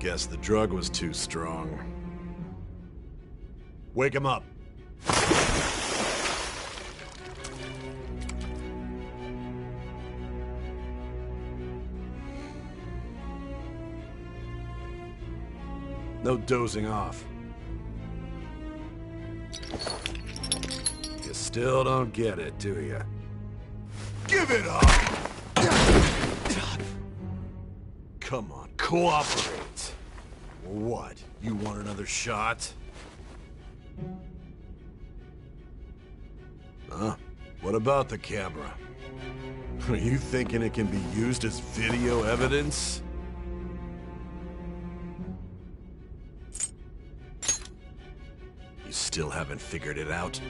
Guess the drug was too strong. Wake him up. No dozing off. You still don't get it, do you? Give it up! Come on, cooperate. What? You want another shot? Huh? What about the camera? Are you thinking it can be used as video evidence? You still haven't figured it out?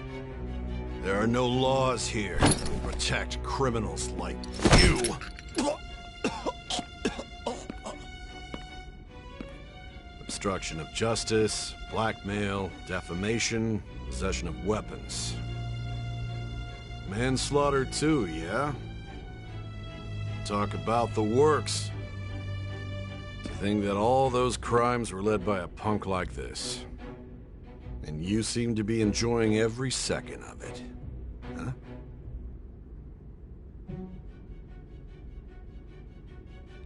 There are no laws here to protect criminals like you. Obstruction of justice, blackmail, defamation, possession of weapons. Manslaughter too, yeah? Talk about the works. To think that all those crimes were led by a punk like this. And you seem to be enjoying every second of it. Huh?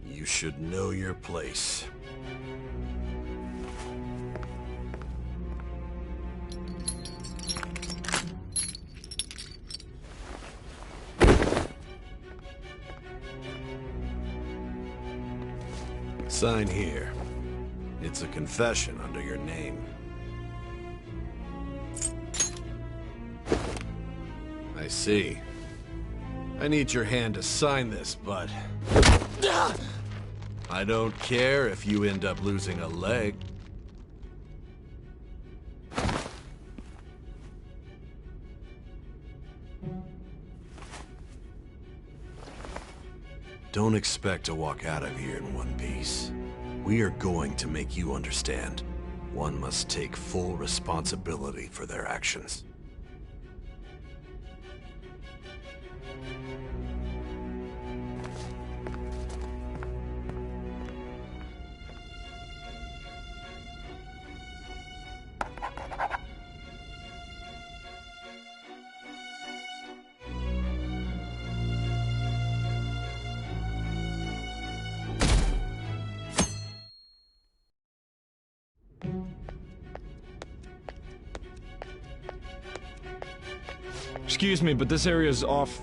You should know your place. Sign here. It's a confession under your name. I see. I need your hand to sign this, but... I don't care if you end up losing a leg. Don't expect to walk out of here in one piece. We are going to make you understand. One must take full responsibility for their actions. Excuse me, but this area's off.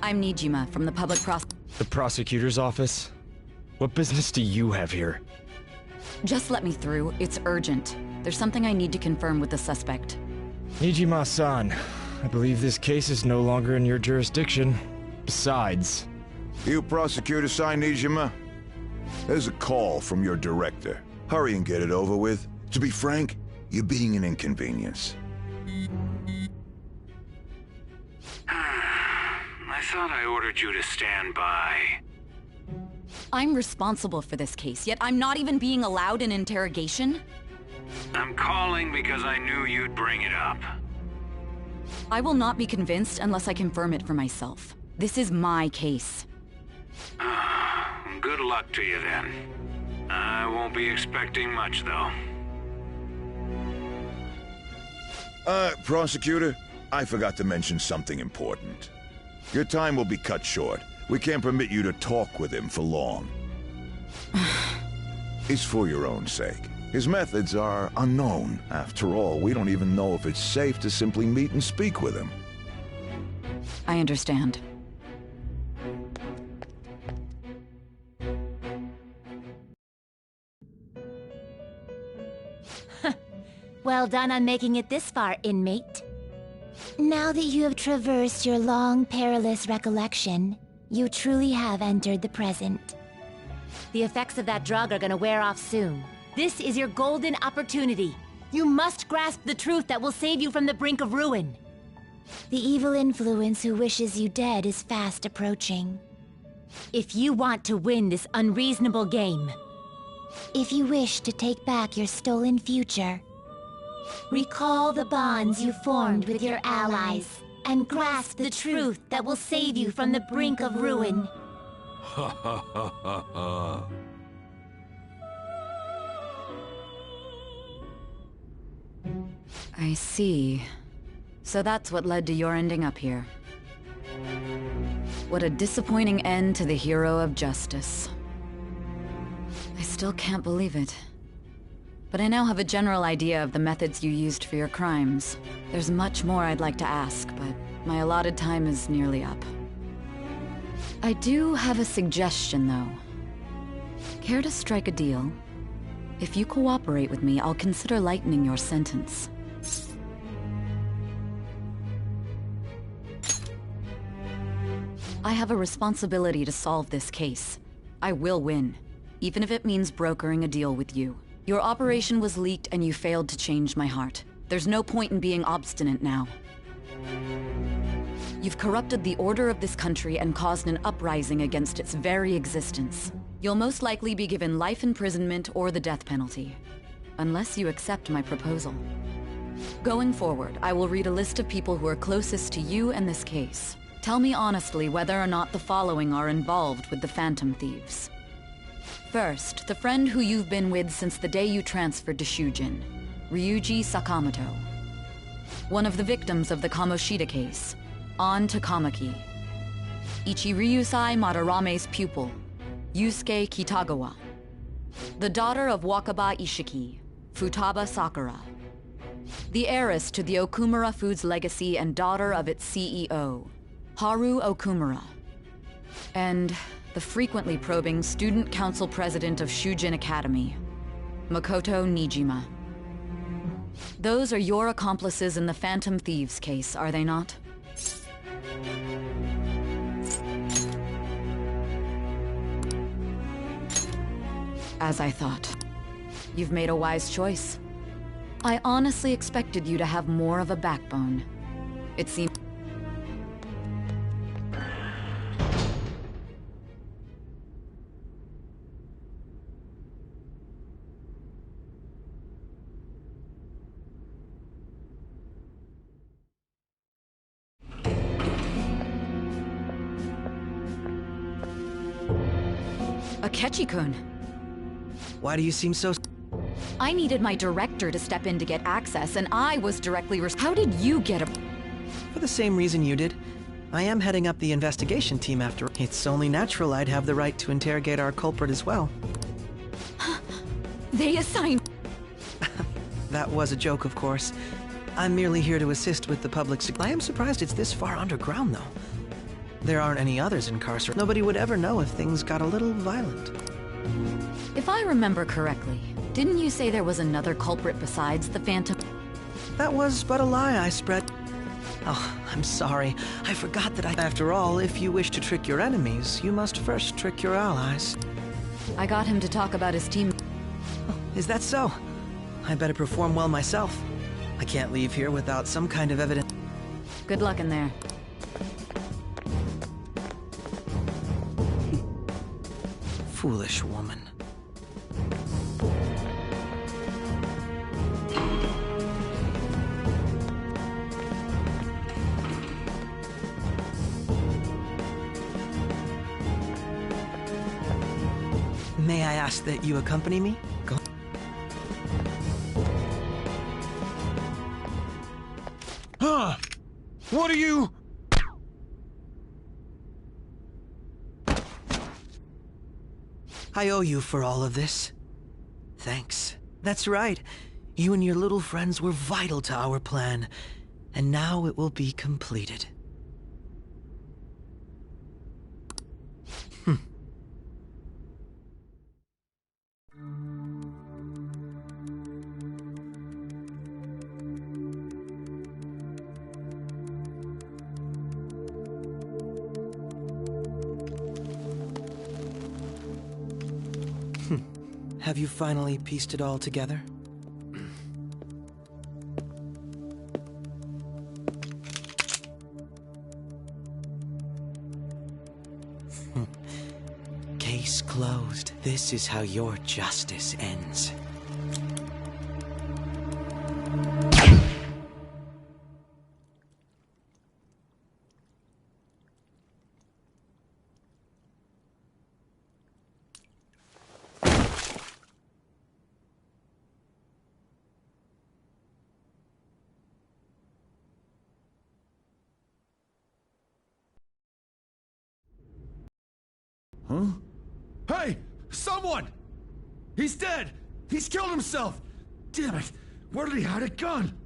I'm Nijima from the The prosecutor's office? What business do you have here? Just let me through. It's urgent. There's something I need to confirm with the suspect. Nijima-san, I believe this case is no longer in your jurisdiction. Besides... You prosecutor, Sai Nijima? There's a call from your director. Hurry and get it over with. To be frank, you're being an inconvenience. I thought I ordered you to stand by. I'm responsible for this case, yet I'm not even being allowed an interrogation? I'm calling because I knew you'd bring it up. I will not be convinced unless I confirm it for myself. This is my case. Good luck to you then. I won't be expecting much, though. Prosecutor, I forgot to mention something important. Your time will be cut short. We can't permit you to talk with him for long. It's for your own sake. His methods are unknown. After all, we don't even know if it's safe to simply meet and speak with him. I understand. Well done on making it this far, inmate. Now that you have traversed your long, perilous recollection, you truly have entered the present. The effects of that drug are gonna wear off soon. This is your golden opportunity. You must grasp the truth that will save you from the brink of ruin. The evil influence who wishes you dead is fast approaching. If you want to win this unreasonable game, if you wish to take back your stolen future, recall the bonds you formed with your allies, and grasp the truth that will save you from the brink of ruin. Ha ha ha ha ha. I see. So that's what led to your ending up here. What a disappointing end to the hero of justice. I still can't believe it. But I now have a general idea of the methods you used for your crimes. There's much more I'd like to ask, but my allotted time is nearly up. I do have a suggestion, though. Care to strike a deal? If you cooperate with me, I'll consider lightening your sentence. I have a responsibility to solve this case. I will win, even if it means brokering a deal with you. Your operation was leaked and you failed to change my heart. There's no point in being obstinate now. You've corrupted the order of this country and caused an uprising against its very existence. You'll most likely be given life imprisonment or the death penalty, unless you accept my proposal. Going forward, I will read a list of people who are closest to you and this case. Tell me honestly whether or not the following are involved with the Phantom Thieves. First, the friend who you've been with since the day you transferred to Shujin, Ryuji Sakamoto. One of the victims of the Kamoshida case, An Takamaki. Ichiryusai Madarame's pupil, Yusuke Kitagawa. The daughter of Wakaba Ishiki, Futaba Sakura. The heiress to the Okumura Foods legacy and daughter of its CEO, Haru Okumura. And the frequently probing student council president of Shujin Academy, Makoto Nijima. Those are your accomplices in the Phantom Thieves case, are they not? As I thought. You've made a wise choice. I honestly expected you to have more of a backbone. It seems... Akechi-kun. Why do you seem so... I needed my director to step in to get access, and I was directly How did you get a... For the same reason you did. I am heading up the investigation team after... It's only natural I'd have the right to interrogate our culprit as well. They assigned... That was a joke, of course. I'm merely here to assist with the public... I am surprised it's this far underground, though. There aren't any others incarcerated. Nobody would ever know if things got a little violent. If I remember correctly, didn't you say there was another culprit besides the Phantom? That was but a lie I spread. Oh, I'm sorry. I forgot that After all, if you wish to trick your enemies, you must first trick your allies. I got him to talk about his team. Oh, is that so? I better perform well myself. I can't leave here without some kind of evidence. Good luck in there. Foolish woman. May I ask that you accompany me? Go. Huh? What are you... I owe you for all of this. Thanks. That's right. You and your little friends were vital to our plan, and now it will be completed. Have you finally pieced it all together? Case closed. This is how your justice ends. Huh? Hey! Someone! He's dead! He's killed himself! Damn it! Where did he hide a gun?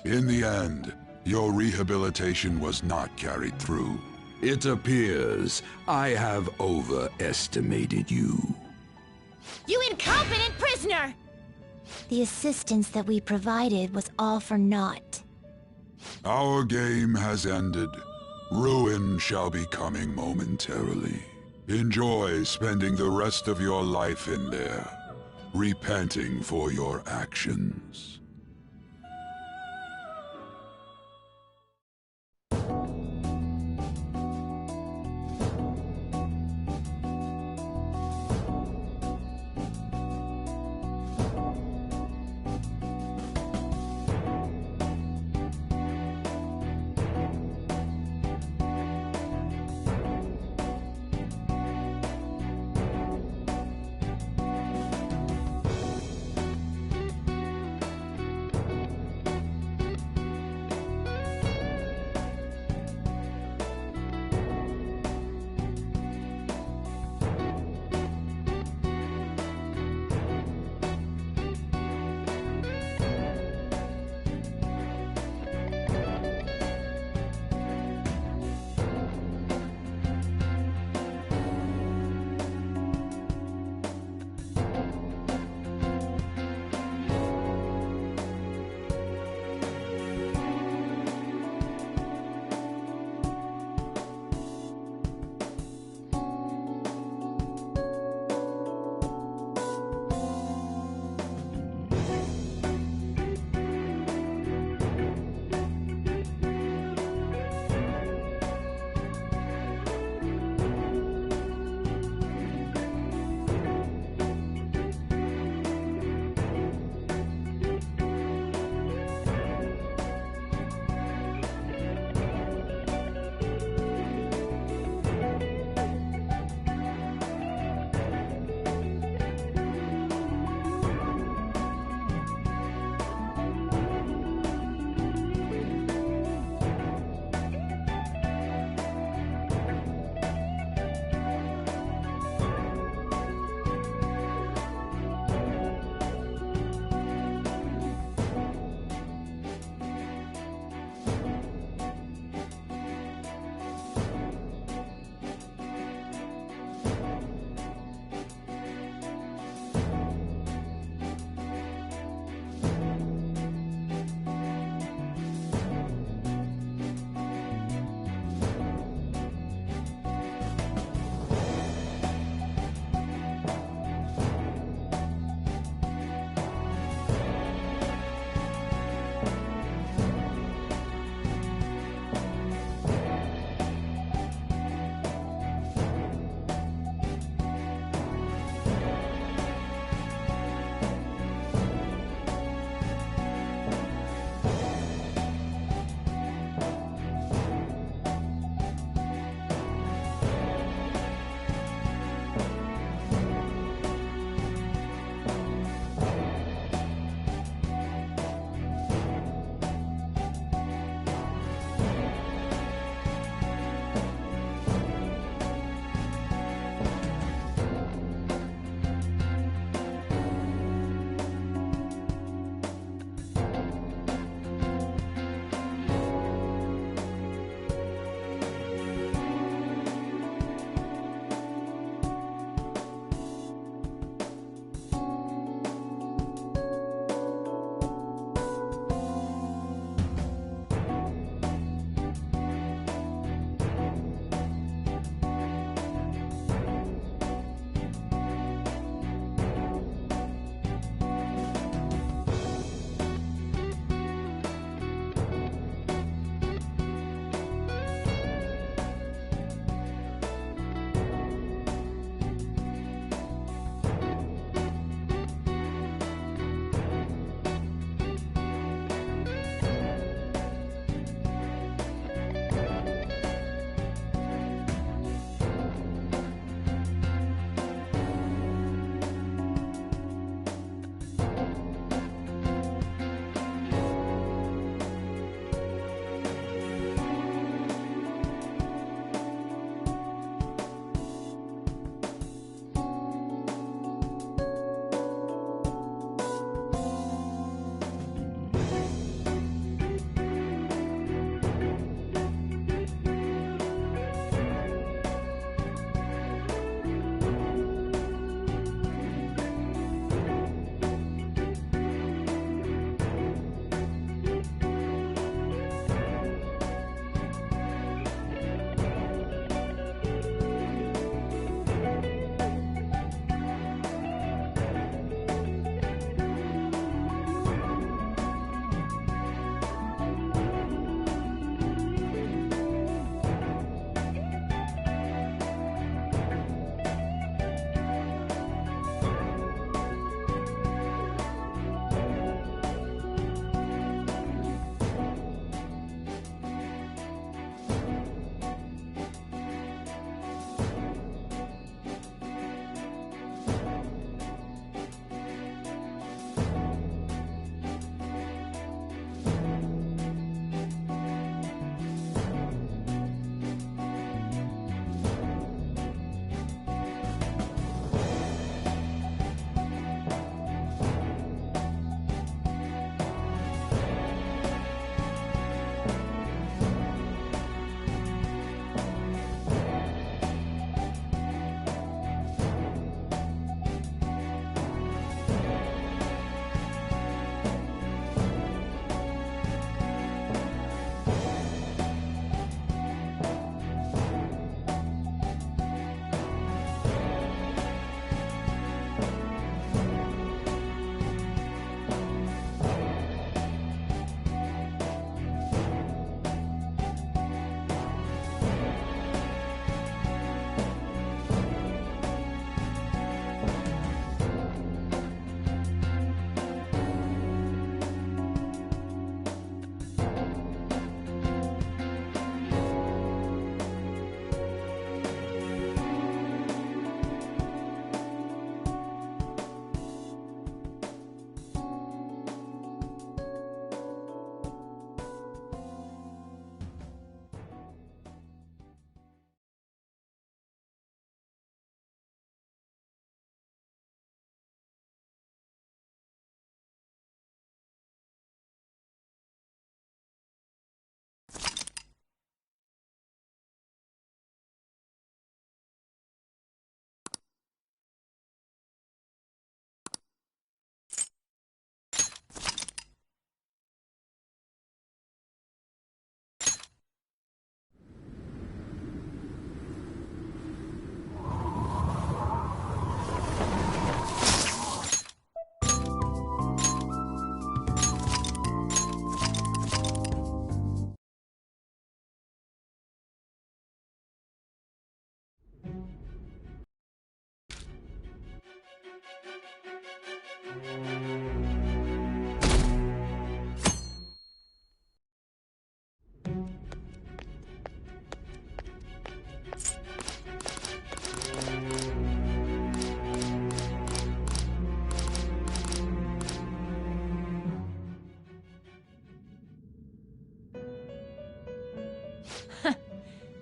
In the end, your rehabilitation was not carried through. It appears I have overestimated you. You incompetent prisoner! The assistance that we provided was all for naught. Our game has ended. Ruin shall be coming momentarily. Enjoy spending the rest of your life in there, repenting for your actions.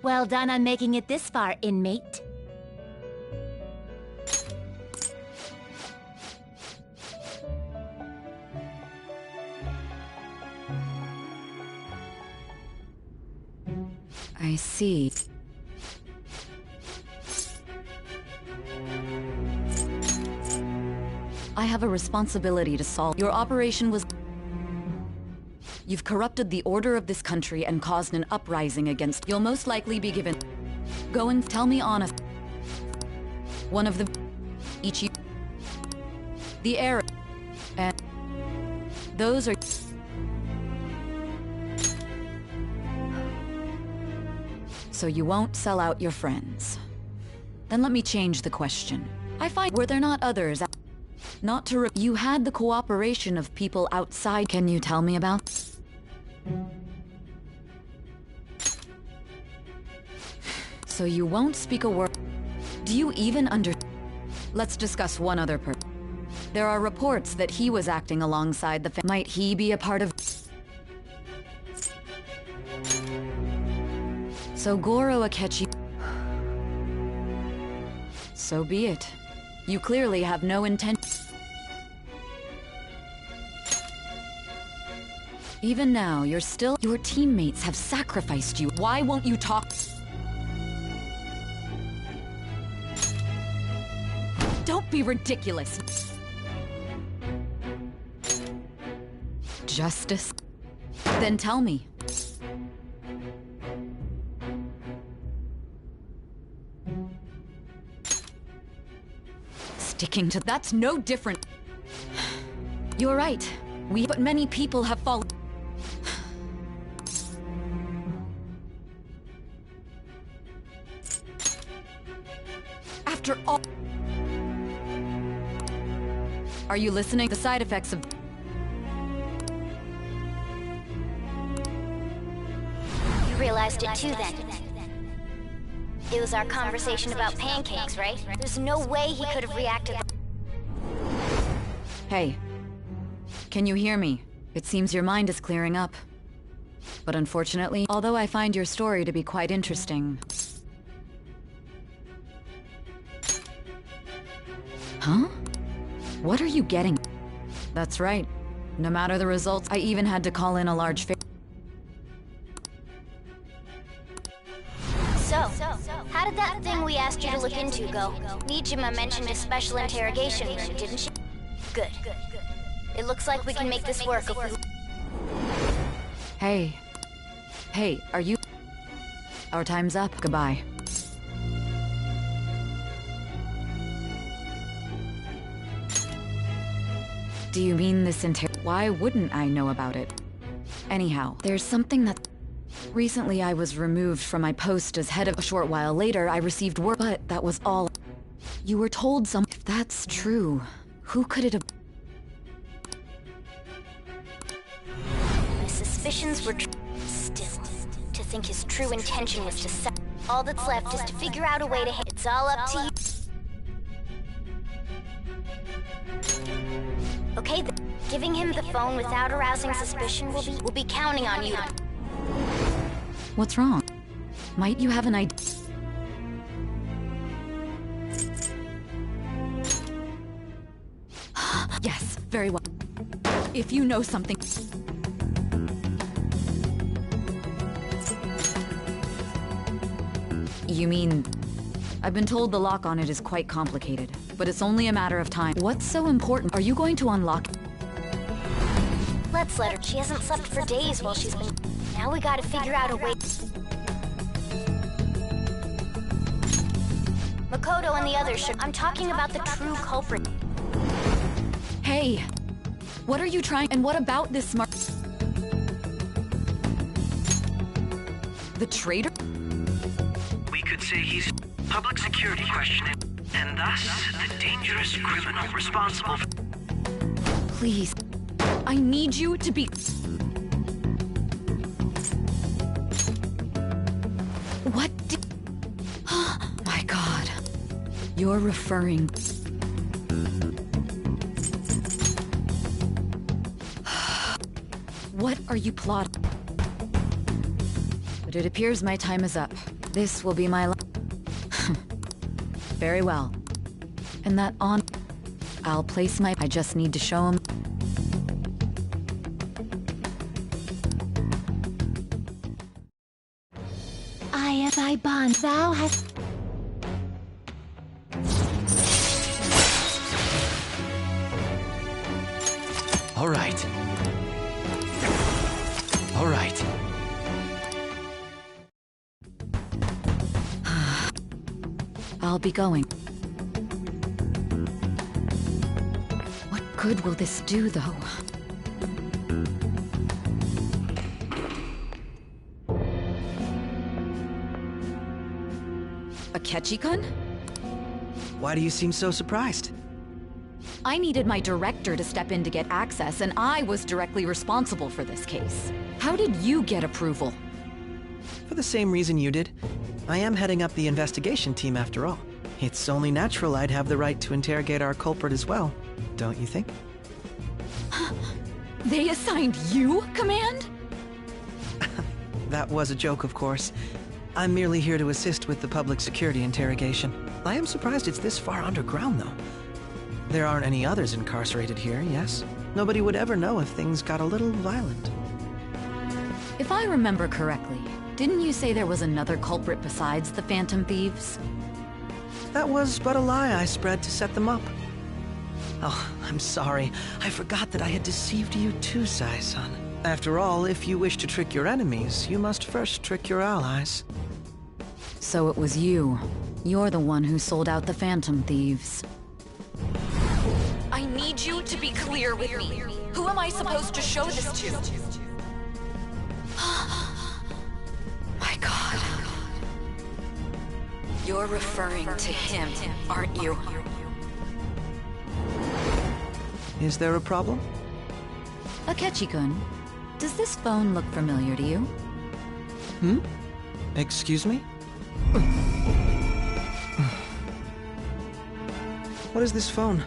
Well done on making it this far, inmate. I see. I have a responsibility to solve. Your operation was... You've corrupted the order of this country and caused an uprising against... You'll most likely be given... Go and tell me honest. One of the... Each... The air... And... Those are... So you won't sell out your friends. Then let me change the question. I find... Were there not others... Not to... You had the cooperation of people outside. Can you tell me about... So you won't speak a word. Do you even under... Let's discuss one other person. There are reports that he was acting alongside the Might he be a part of... So Goro Akechi... So be it. You clearly have no intent... Even now, you're still... Your teammates have sacrificed you. Why won't you talk? Don't be ridiculous. Justice? Then tell me. Sticking to... That's no different. You're right. But many people have fallen. After all... Are you listening? The side effects of... You realized it too then. It was our conversation about pancakes, right? There's no way he could have reacted. Hey. Can you hear me? It seems your mind is clearing up. But unfortunately, although I find your story to be quite interesting... Huh? What are you getting? That's right. No matter the results, I even had to call in a large favor. So, how did that thing we asked you to look into go? Nijima mentioned a special interrogation room, didn't she? Good. It looks like we can make this work if we... Hey. Hey, are you... Our time's up. Goodbye. Do you mean this Why wouldn't I know about it? Anyhow, there's something that... Recently I was removed from my post as head of... A short while later I received word, but that was all. You were told some... If that's true, who could it have... My suspicions were still, to think his true intention was to sell. All that's left is to figure out a way to... It's all up to you. Okay, giving him the phone without arousing suspicion will be counting on you. What's wrong? Might you have an idea? Yes, very well. If you know something... You mean... I've been told the lock on it is quite complicated, but it's only a matter of time. What's so important? Are you going to unlock... Let's let her. She hasn't slept for days while she's been... Now we gotta figure out a way... Makoto and the others should... I'm talking about the true culprit. Hey! What are you trying... And what about this smart... The traitor? We could say he's public security questioning, and thus the dangerous criminal responsible for... Please. I need you to be... What did... Oh my god. You're referring... What are you plotting? But it appears my time is up. This will be my Very well. And that on... I'll place my... I just need to show him... I bond thou hast... All right. All right. I'll be going. What good will this do, though? A Ketchikun? Why do you seem so surprised? I needed my director to step in to get access, and I was directly responsible for this case. How did you get approval? For the same reason you did. I am heading up the investigation team after all. It's only natural I'd have the right to interrogate our culprit as well, don't you think? They assigned you command? That was a joke, of course. I'm merely here to assist with the public security interrogation. I am surprised it's this far underground, though. There aren't any others incarcerated here, yes? Nobody would ever know if things got a little violent. If I remember correctly, didn't you say there was another culprit besides the Phantom Thieves? That was but a lie I spread to set them up. Oh, I'm sorry. I forgot that I had deceived you too, Sai-san. After all, if you wish to trick your enemies, you must first trick your allies. So it was you. You're the one who sold out the Phantom Thieves. I need you to be clear with me. Who am I supposed to show this to? My god. You're referring to him, aren't you? Is there a problem? Akechi-kun, does this phone look familiar to you? Hmm? Excuse me? What is this phone?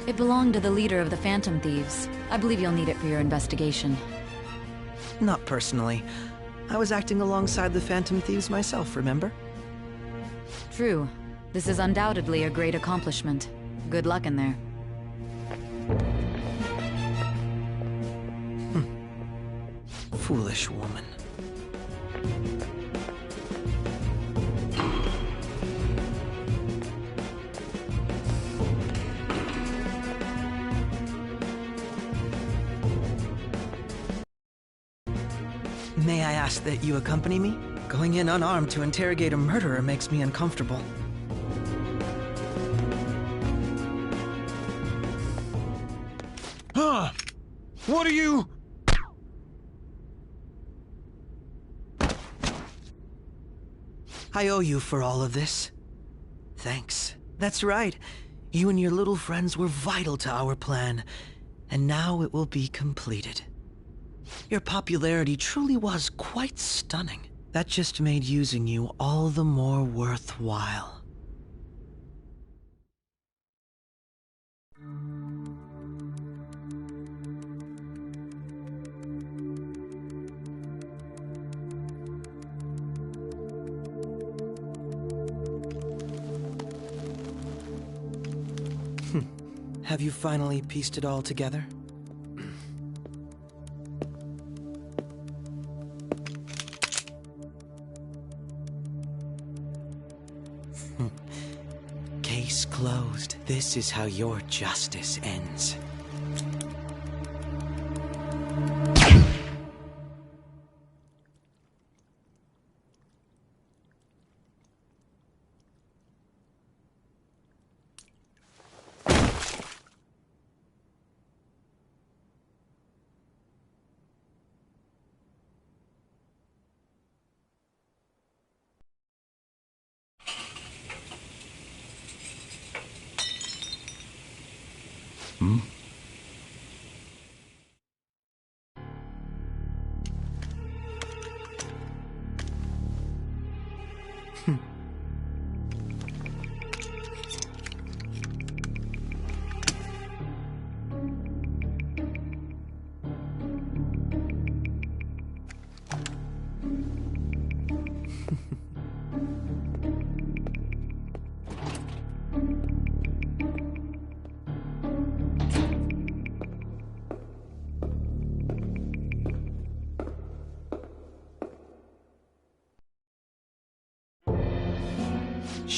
It belonged to the leader of the Phantom Thieves. I believe you'll need it for your investigation. Not personally. I was acting alongside the Phantom Thieves myself, remember? True. This is undoubtedly a great accomplishment. Good luck in there. Foolish woman. May I ask that you accompany me? Going in unarmed to interrogate a murderer makes me uncomfortable. Huh? What are you... I owe you for all of this. Thanks. That's right. You and your little friends were vital to our plan, and now it will be completed. Your popularity truly was quite stunning. That just made using you all the more worthwhile. Have you finally pieced it all together? Case closed. This is how your justice ends.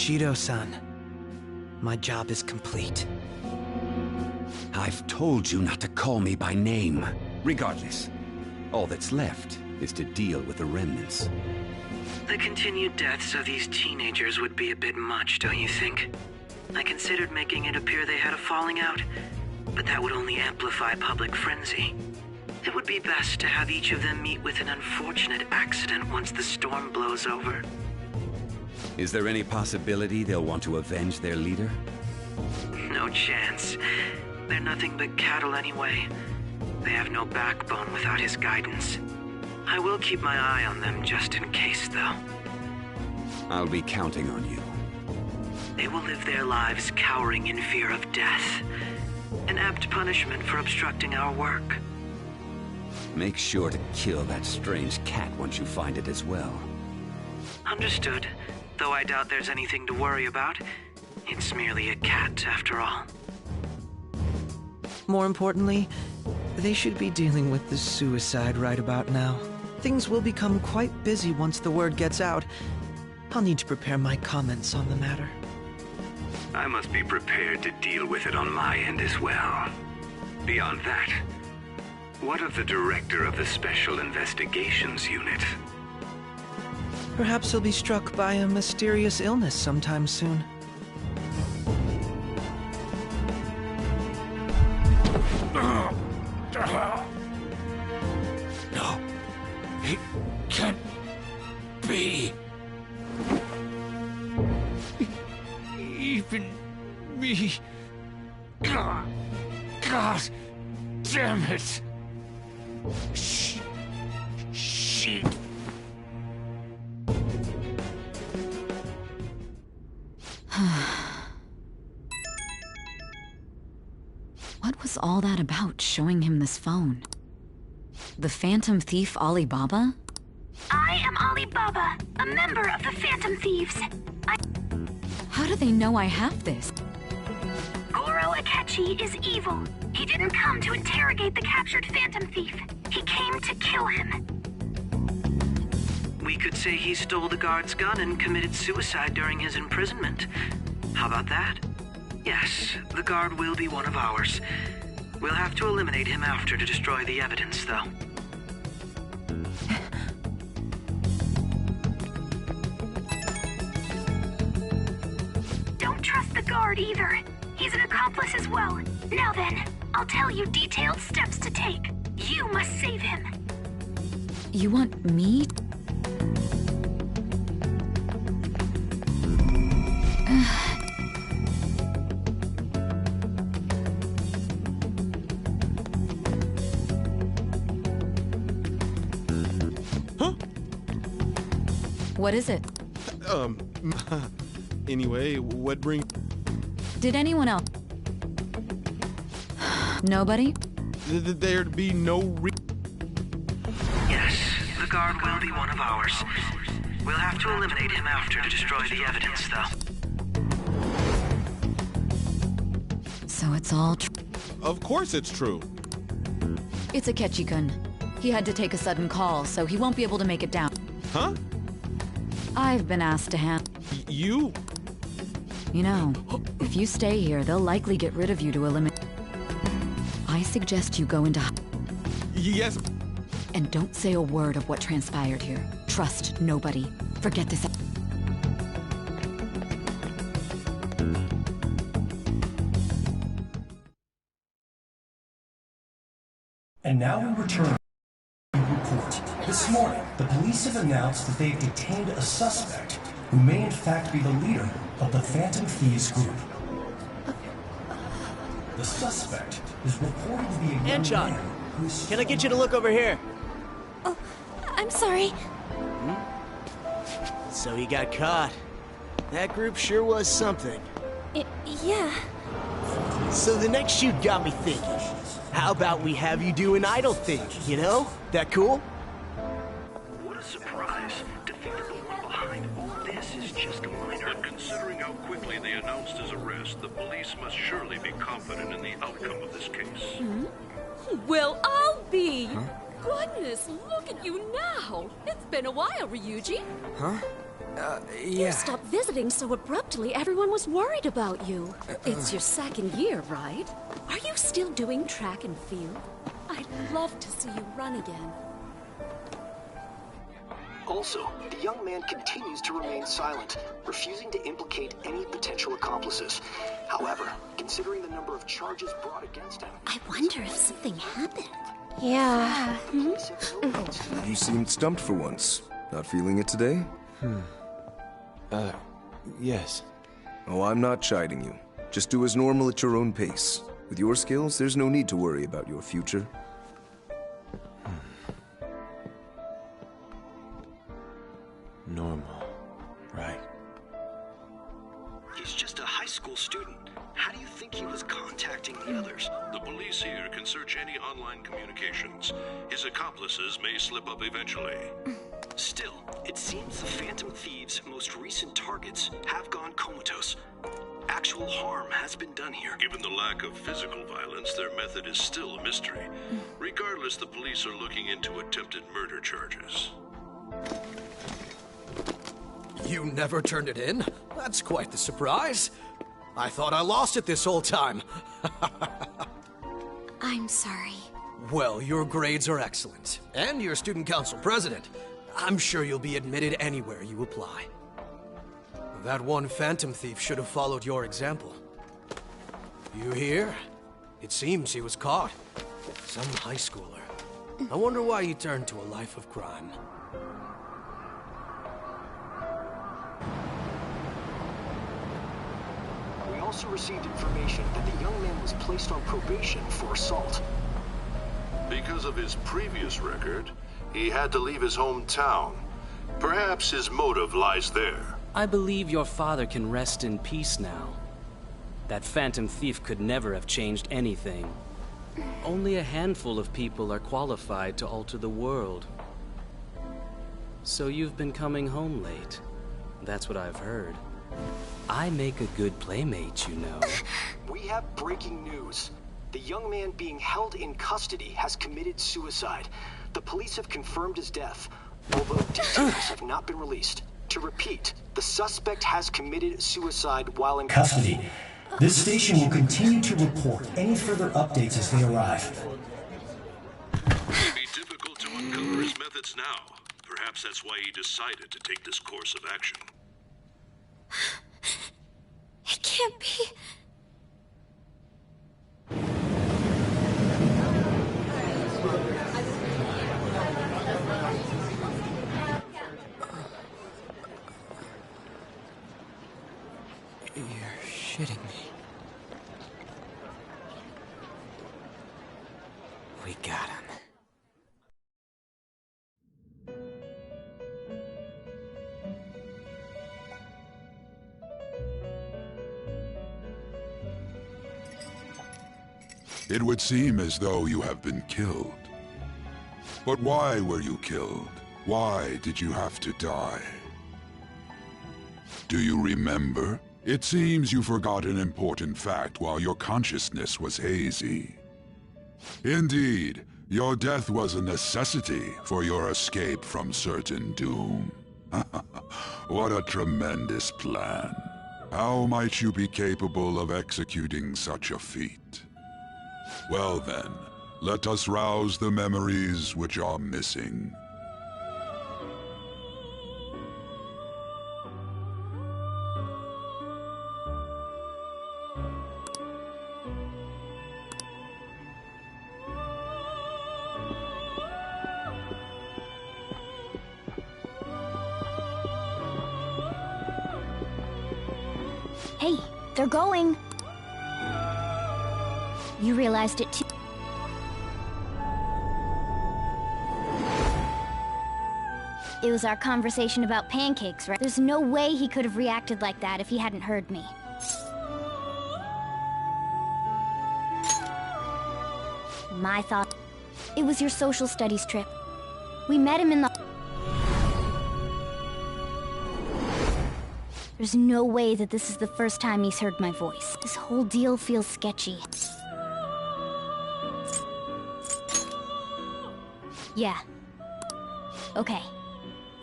Shido-san, my job is complete. I've told you not to call me by name. Regardless, all that's left is to deal with the remnants. The continued deaths of these teenagers would be a bit much, don't you think? I considered making it appear they had a falling out, but that would only amplify public frenzy. It would be best to have each of them meet with an unfortunate accident once the storm blows over. Is there any possibility they'll want to avenge their leader? No chance. They're nothing but cattle anyway. They have no backbone without his guidance. I will keep my eye on them just in case, though. I'll be counting on you. They will live their lives cowering in fear of death. An apt punishment for obstructing our work. Make sure to kill that strange cat once you find it as well. Understood. Though I doubt there's anything to worry about. It's merely a cat, after all. More importantly, they should be dealing with the suicide right about now. Things will become quite busy once the word gets out. I'll need to prepare my comments on the matter. I must be prepared to deal with it on my end as well. Beyond that, what of the director of the Special Investigations Unit? Perhaps he'll be struck by a mysterious illness sometime soon. No, it can't be. Even me. God damn it. She. What was all that about, showing him this phone? The Phantom Thief Alibaba? I am Alibaba, a member of the Phantom Thieves. How do they know I have this? Goro Akechi is evil. He didn't come to interrogate the captured Phantom Thief. He came to kill him. We could say he stole the guard's gun and committed suicide during his imprisonment. How about that? Yes, the guard will be one of ours. We'll have to eliminate him after to destroy the evidence, though. Don't trust the guard either. He's an accomplice as well. Now then, I'll tell you detailed steps to take. You must save him. You want me? What is it? Anyway, what brings... Did anyone else? Nobody? There'd be no Yes, the guard will be one of ours. We'll have to eliminate him after to destroy the evidence, though. So it's all true. Of course it's true. It's Akechi-kun. He had to take a sudden call, so he won't be able to make it down. Huh? I've been asked to hand... You? You know, if you stay here, they'll likely get rid of you to eliminate... I suggest you go into... Yes. And don't say a word of what transpired here. Trust nobody. Forget this... And now we return to the report. This morning, the police have announced that they've detained a suspect who may in fact be the leader of the Phantom Thieves group. The suspect is reported to be a young man who's... Can I get you to look over here? Oh, I'm sorry. So he got caught. That group sure was something. Yeah. So the next shoot got me thinking. How about we have you do an idol thing, you know? That cool? What a surprise to think that the one behind all this is just a minor. Considering how quickly they announced his arrest, the police must surely be confident in the outcome of this case. Well, I'll be. Goodness, look at you now. It's been a while, Ryuji. Huh? You stopped visiting so abruptly, everyone was worried about you. It's your second year, right? Are you still doing track and field? I'd love to see you run again. Also, the young man continues to remain silent, refusing to implicate any potential accomplices. However, considering the number of charges brought against him... I wonder if something happened. Yeah. You seemed stumped for once. Not feeling it today? Yes. Oh, I'm not chiding you. Just do as normal at your own pace. With your skills, there's no need to worry about your future. Normal. Right. He's just a high school student. How do you think he was contacting the others? The police here can search any online communications. His accomplices may slip up eventually. Still, it seems the Phantom Thieves' most recent targets have gone comatose. Actual harm has been done here. Given the lack of physical violence, their method is still a mystery. Regardless, the police are looking into attempted murder charges. You never turned it in? That's quite the surprise. I thought I lost it this whole time. I'm sorry. Well, your grades are excellent. And you're student council president. I'm sure you'll be admitted anywhere you apply. That one Phantom Thief should have followed your example. You hear? It seems he was caught. Some high schooler. I wonder why he turned to a life of crime. We also received information that the young man was placed on probation for assault. Because of his previous record, he had to leave his hometown. Perhaps his motive lies there. I believe your father can rest in peace now. That Phantom Thief could never have changed anything. Only a handful of people are qualified to alter the world. So you've been coming home late. That's what I've heard. I make a good playmate, you know. We have breaking news. The young man being held in custody has committed suicide. The police have confirmed his death, although details have not been released. To repeat, the suspect has committed suicide while in Custody. This station will continue to report any further updates as they arrive. It would be difficult to uncover his methods now. Perhaps that's why he decided to take this course of action. It can't be. You're shitting me. We got him. It would seem as though you have been killed. But why were you killed? Why did you have to die? Do you remember? It seems you forgot an important fact while your consciousness was hazy. Indeed, your death was a necessity for your escape from certain doom. What a tremendous plan. How might you be capable of executing such a feat? Well then, let us rouse the memories which are missing. Hey, they're going. You realized it too. It was our conversation about pancakes, right? There's no way he could have reacted like that if he hadn't heard me. My thought. It was your social studies trip. We met him in the... There's no way that this is the first time he's heard my voice. This whole deal feels sketchy. Yeah. Okay.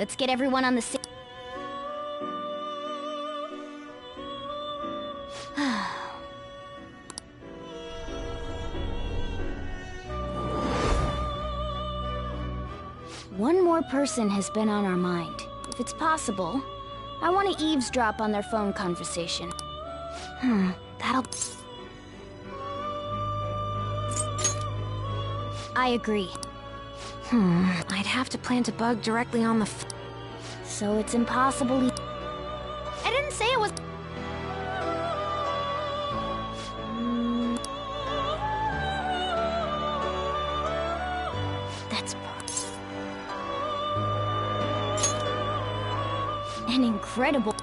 Let's get everyone on the same... One more person has been on our mind. If it's possible, I want to eavesdrop on their phone conversation. That'll... I agree. I'd have to plant a bug directly on the So it's impossible. I didn't say it was... That's... an incredible...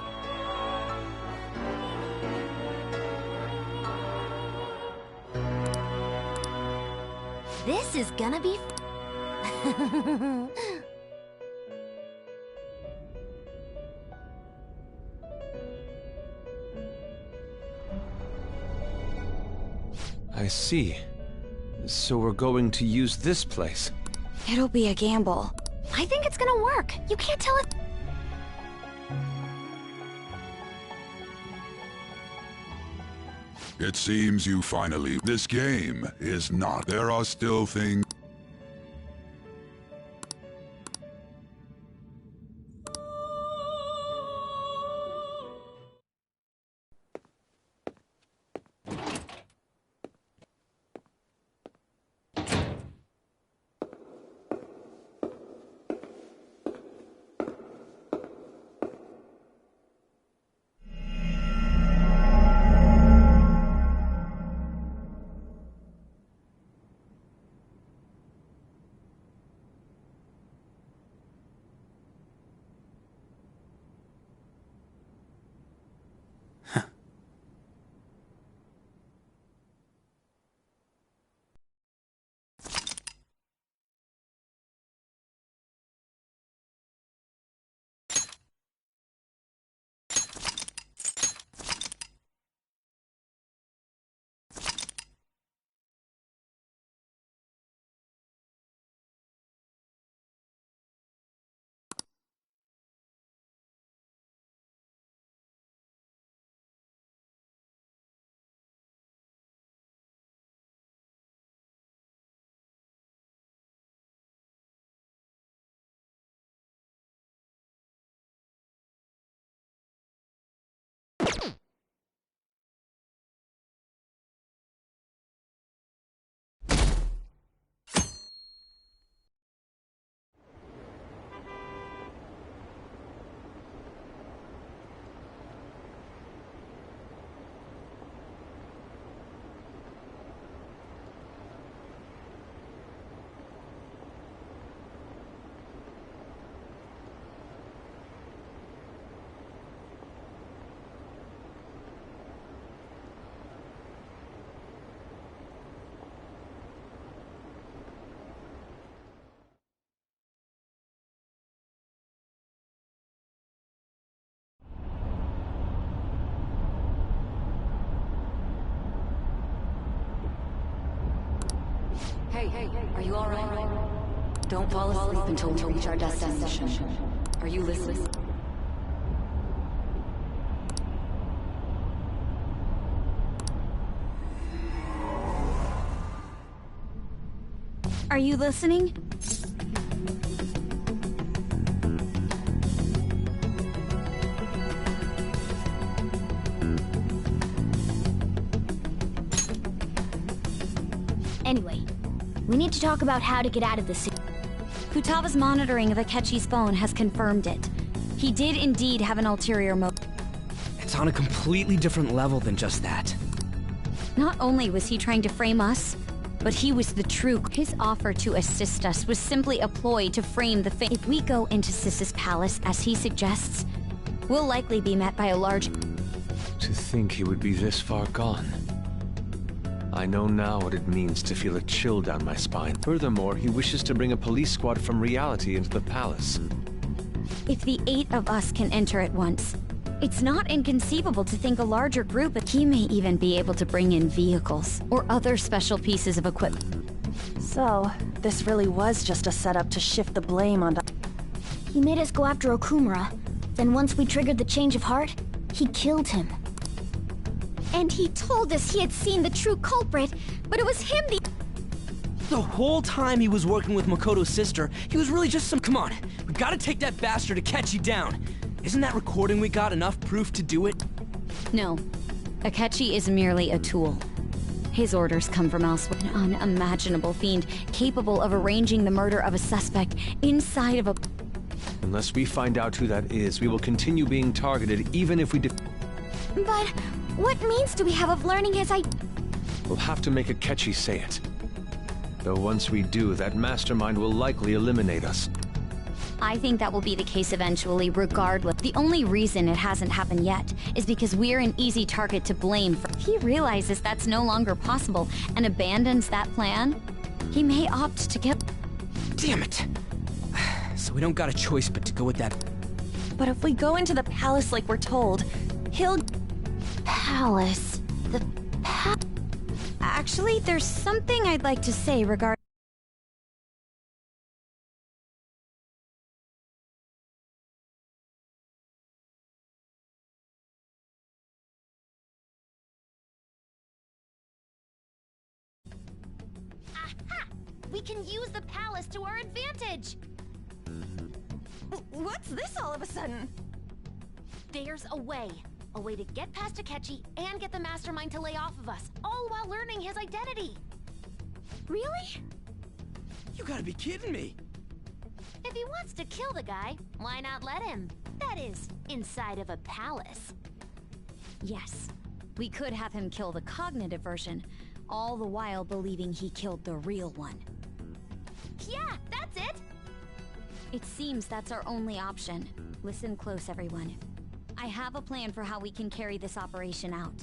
This is gonna be... I see. So we're going to use this place. It'll be a gamble. I think it's gonna work. You can't tell it... It seems you finally... This game is not... There are still things... Hey, are you alright? Don't fall asleep until we reach our destination. Are you listening? Are you listening? Anyway, we need to talk about how to get out of the city. Futaga's monitoring of Akechi's phone has confirmed it. He did indeed have an ulterior motive. It's on a completely different level than just that. Not only was he trying to frame us, but he was the true... His offer to assist us was simply a ploy to frame the thing. If we go into Sis's palace, as he suggests, we'll likely be met by a large... To think he would be this far gone. I know now what it means to feel a chill down my spine. Furthermore, he wishes to bring a police squad from reality into the palace. If the 8 of us can enter at once, it's not inconceivable to think a larger group... He may even be able to bring in vehicles or other special pieces of equipment. So, this really was just a setup to shift the blame onto... He made us go after Okumura. Then once we triggered the change of heart, he killed him. And he told us he had seen the true culprit, but it was him The whole time he was working with Makoto's sister, he was really just some— Come on, we gotta take that bastard Akechi down. Isn't that recording we got enough proof to do it? No. Akechi is merely a tool. His orders come from elsewhere. An unimaginable fiend capable of arranging the murder of a suspect inside of a... Unless we find out who that is, we will continue being targeted even if we But what means do we have of learning his We'll have to make Akechi say it. Though once we do, that mastermind will likely eliminate us. I think that will be the case eventually, regardless. The only reason it hasn't happened yet is because we're an easy target to blame for. If he realizes that's no longer possible and abandons that plan, he may opt to kill. Damn it! So we don't got a choice but to go with that. But if we go into the palace like we're told, he'll... Palace? The Actually, there's something I'd like to say regarding... We can use the palace to our advantage! What's this all of a sudden? There's a way. A way to get past Akechi and get the mastermind to lay off of us, all while learning his identity. Really? You gotta be kidding me! If he wants to kill the guy, why not let him? That is, inside of a palace. Yes. We could have him kill the cognitive version, all the while believing he killed the real one. Yeah, that's it! It seems that's our only option. Listen close, everyone. I have a plan for how we can carry this operation out.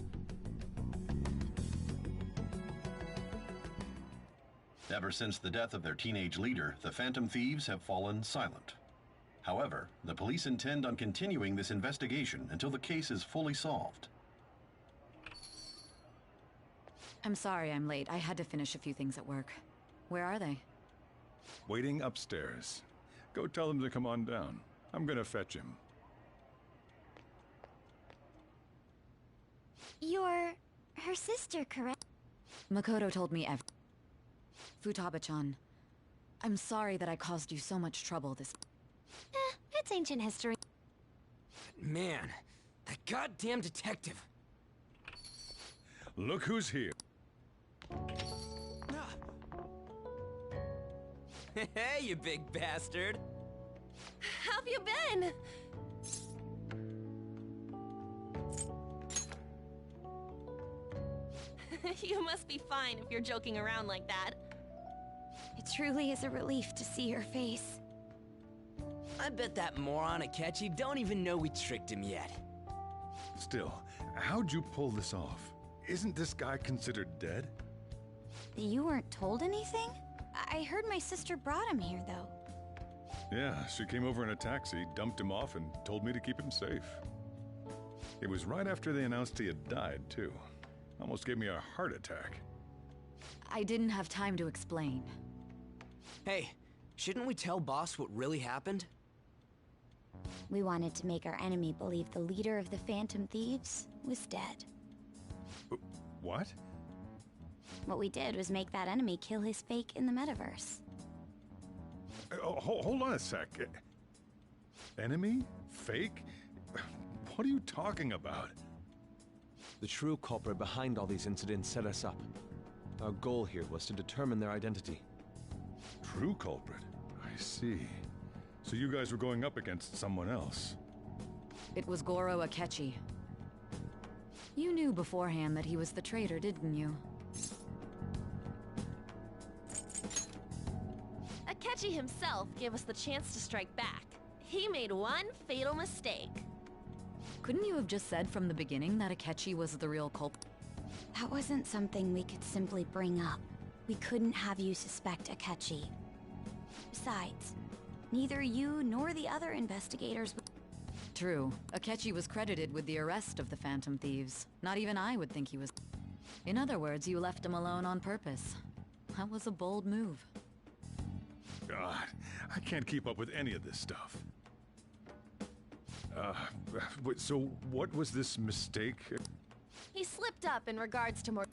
Ever since the death of their teenage leader, the Phantom Thieves have fallen silent. However, the police intend on continuing this investigation until the case is fully solved. I'm sorry I'm late. I had to finish a few things at work. Where are they? Waiting upstairs. Go tell them to come on down. I'm gonna fetch him. You're... her sister, correct? Makoto told me Futaba-chan, I'm sorry that I caused you so much trouble this... It's ancient history. Man, that goddamn detective. Look who's here. Hey, you big bastard. How've you been? You must be fine if you're joking around like that. It truly is a relief to see your face. I bet that moron Akechi don't even know we tricked him yet. Still, how'd you pull this off? Isn't this guy considered dead? You weren't told anything? I heard my sister brought him here, though. Yeah, she came over in a taxi, dumped him off, and told me to keep him safe. It was right after they announced he had died, too. Almost gave me a heart attack. I didn't have time to explain. Hey, shouldn't we tell boss what really happened? We wanted to make our enemy believe the leader of the Phantom Thieves was dead. What? What we did was make that enemy kill his fake in the metaverse. Hold on a sec. Enemy? Fake? What are you talking about? The true culprit behind all these incidents set us up. Our goal here was to determine their identity. True culprit? I see. So you guys were going up against someone else. It was Goro Akechi. You knew beforehand that he was the traitor, didn't you? Akechi himself gave us the chance to strike back. He made one fatal mistake. Couldn't you have just said from the beginning that Akechi was the real culprit? That wasn't something we could simply bring up. We couldn't have you suspect Akechi. Besides, neither you nor the other investigators would... True. Akechi was credited with the arrest of the Phantom Thieves. Not even I would think he was... In other words, you left him alone on purpose. That was a bold move. God, I can't keep up with any of this stuff. So what was this mistake? He slipped up in regards to more...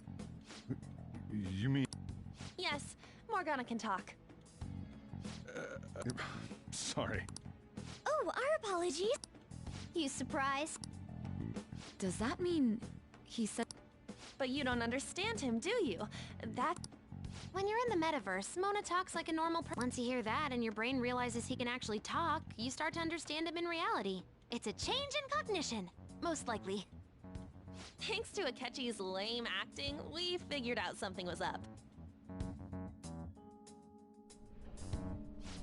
You mean... Yes, more Morgana can talk. Sorry. Oh, our apologies. You surprised? Does that mean he said... But you don't understand him, do you? When you're in the metaverse, Mona talks like a normal person. Once you hear that and your brain realizes he can actually talk, you start to understand him in reality. It's a change in cognition, most likely. Thanks to Akechi's lame acting, we figured out something was up.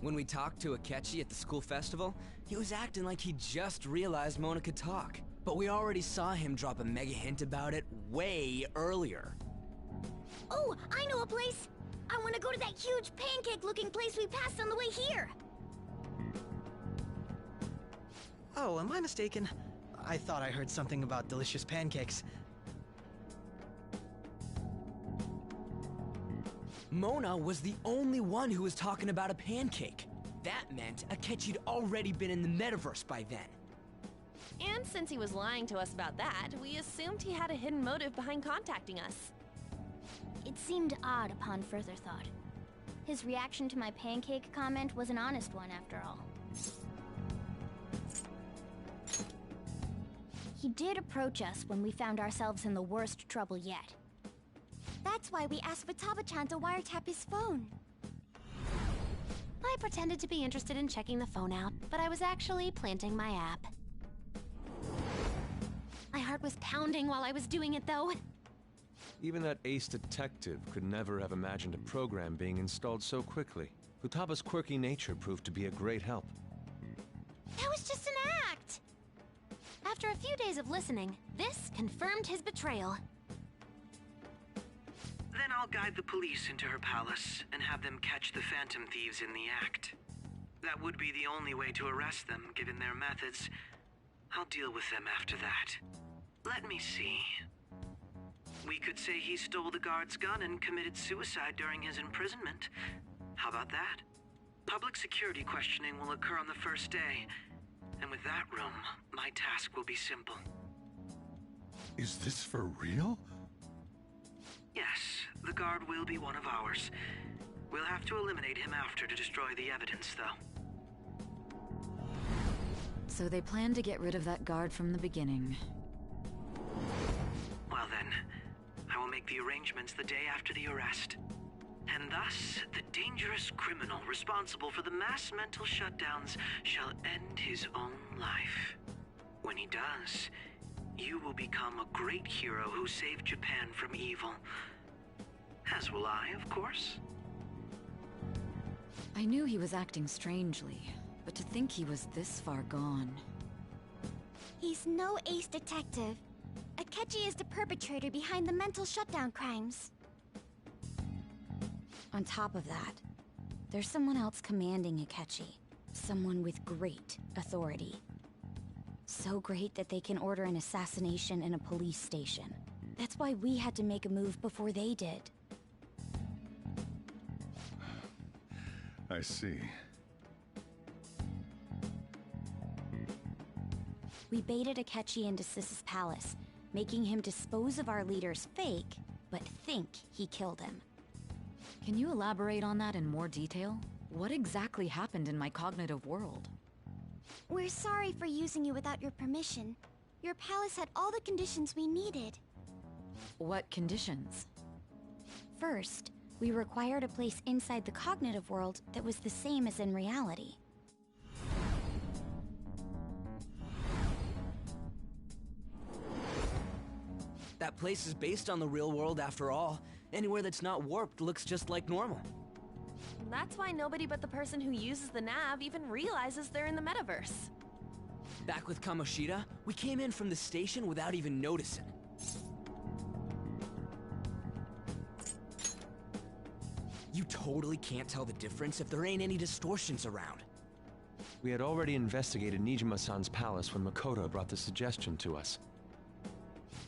When we talked to Akechi at the school festival, he was acting like he just realized Mona could talk. But we already saw him drop a mega hint about it way earlier. Oh, I know a place! I want to go to that huge pancake-looking place we passed on the way here! Oh, am I mistaken? I thought I heard something about delicious pancakes. Mona was the only one who was talking about a pancake. That meant Akechi'd already been in the metaverse by then. And since he was lying to us about that, we assumed he had a hidden motive behind contacting us. It seemed odd upon further thought. His reaction to my pancake comment was an honest one, after all. He did approach us when we found ourselves in the worst trouble yet. That's why we asked Futaba-chan to wiretap his phone. I pretended to be interested in checking the phone out, but I was actually planting my app. My heart was pounding while I was doing it, though. Even that ace detective could never have imagined a program being installed so quickly. Futaba's quirky nature proved to be a great help. That was just an act! After a few days of listening, this confirmed his betrayal. Then I'll guide the police into her palace and have them catch the Phantom Thieves in the act. That would be the only way to arrest them, given their methods. I'll deal with them after that. Let me see. We could say he stole the guard's gun and committed suicide during his imprisonment. How about that? Public security questioning will occur on the first day. And with that room, my task will be simple. Is this for real? Yes, the guard will be one of ours. We'll have to eliminate him after to destroy the evidence, though. So they plan to get rid of that guard from the beginning. Well then, I will make the arrangements the day after the arrest. And thus, the dangerous criminal responsible for the mass mental shutdowns shall end his own life. When he does, you will become a great hero who saved Japan from evil. As will I, of course. I knew he was acting strangely, but to think he was this far gone. He's no ace detective. Akechi is the perpetrator behind the mental shutdown crimes. On top of that, there's someone else commanding Akechi. Someone with great authority. So great that they can order an assassination in a police station. That's why we had to make a move before they did. I see. We baited Akechi into Sis's palace, making him dispose of our leader's fake, but think he killed him. Can you elaborate on that in more detail? What exactly happened in my cognitive world? We're sorry for using you without your permission. Your palace had all the conditions we needed. What conditions? First, we required a place inside the cognitive world that was the same as in reality. That place is based on the real world after all. Anywhere that's not warped looks just like normal. That's why nobody but the person who uses the nav even realizes they're in the metaverse. Back with Kamoshida, we came in from the station without even noticing. You totally can't tell the difference if there ain't any distortions around. We had already investigated Nijima-san's palace when Makoto brought the suggestion to us.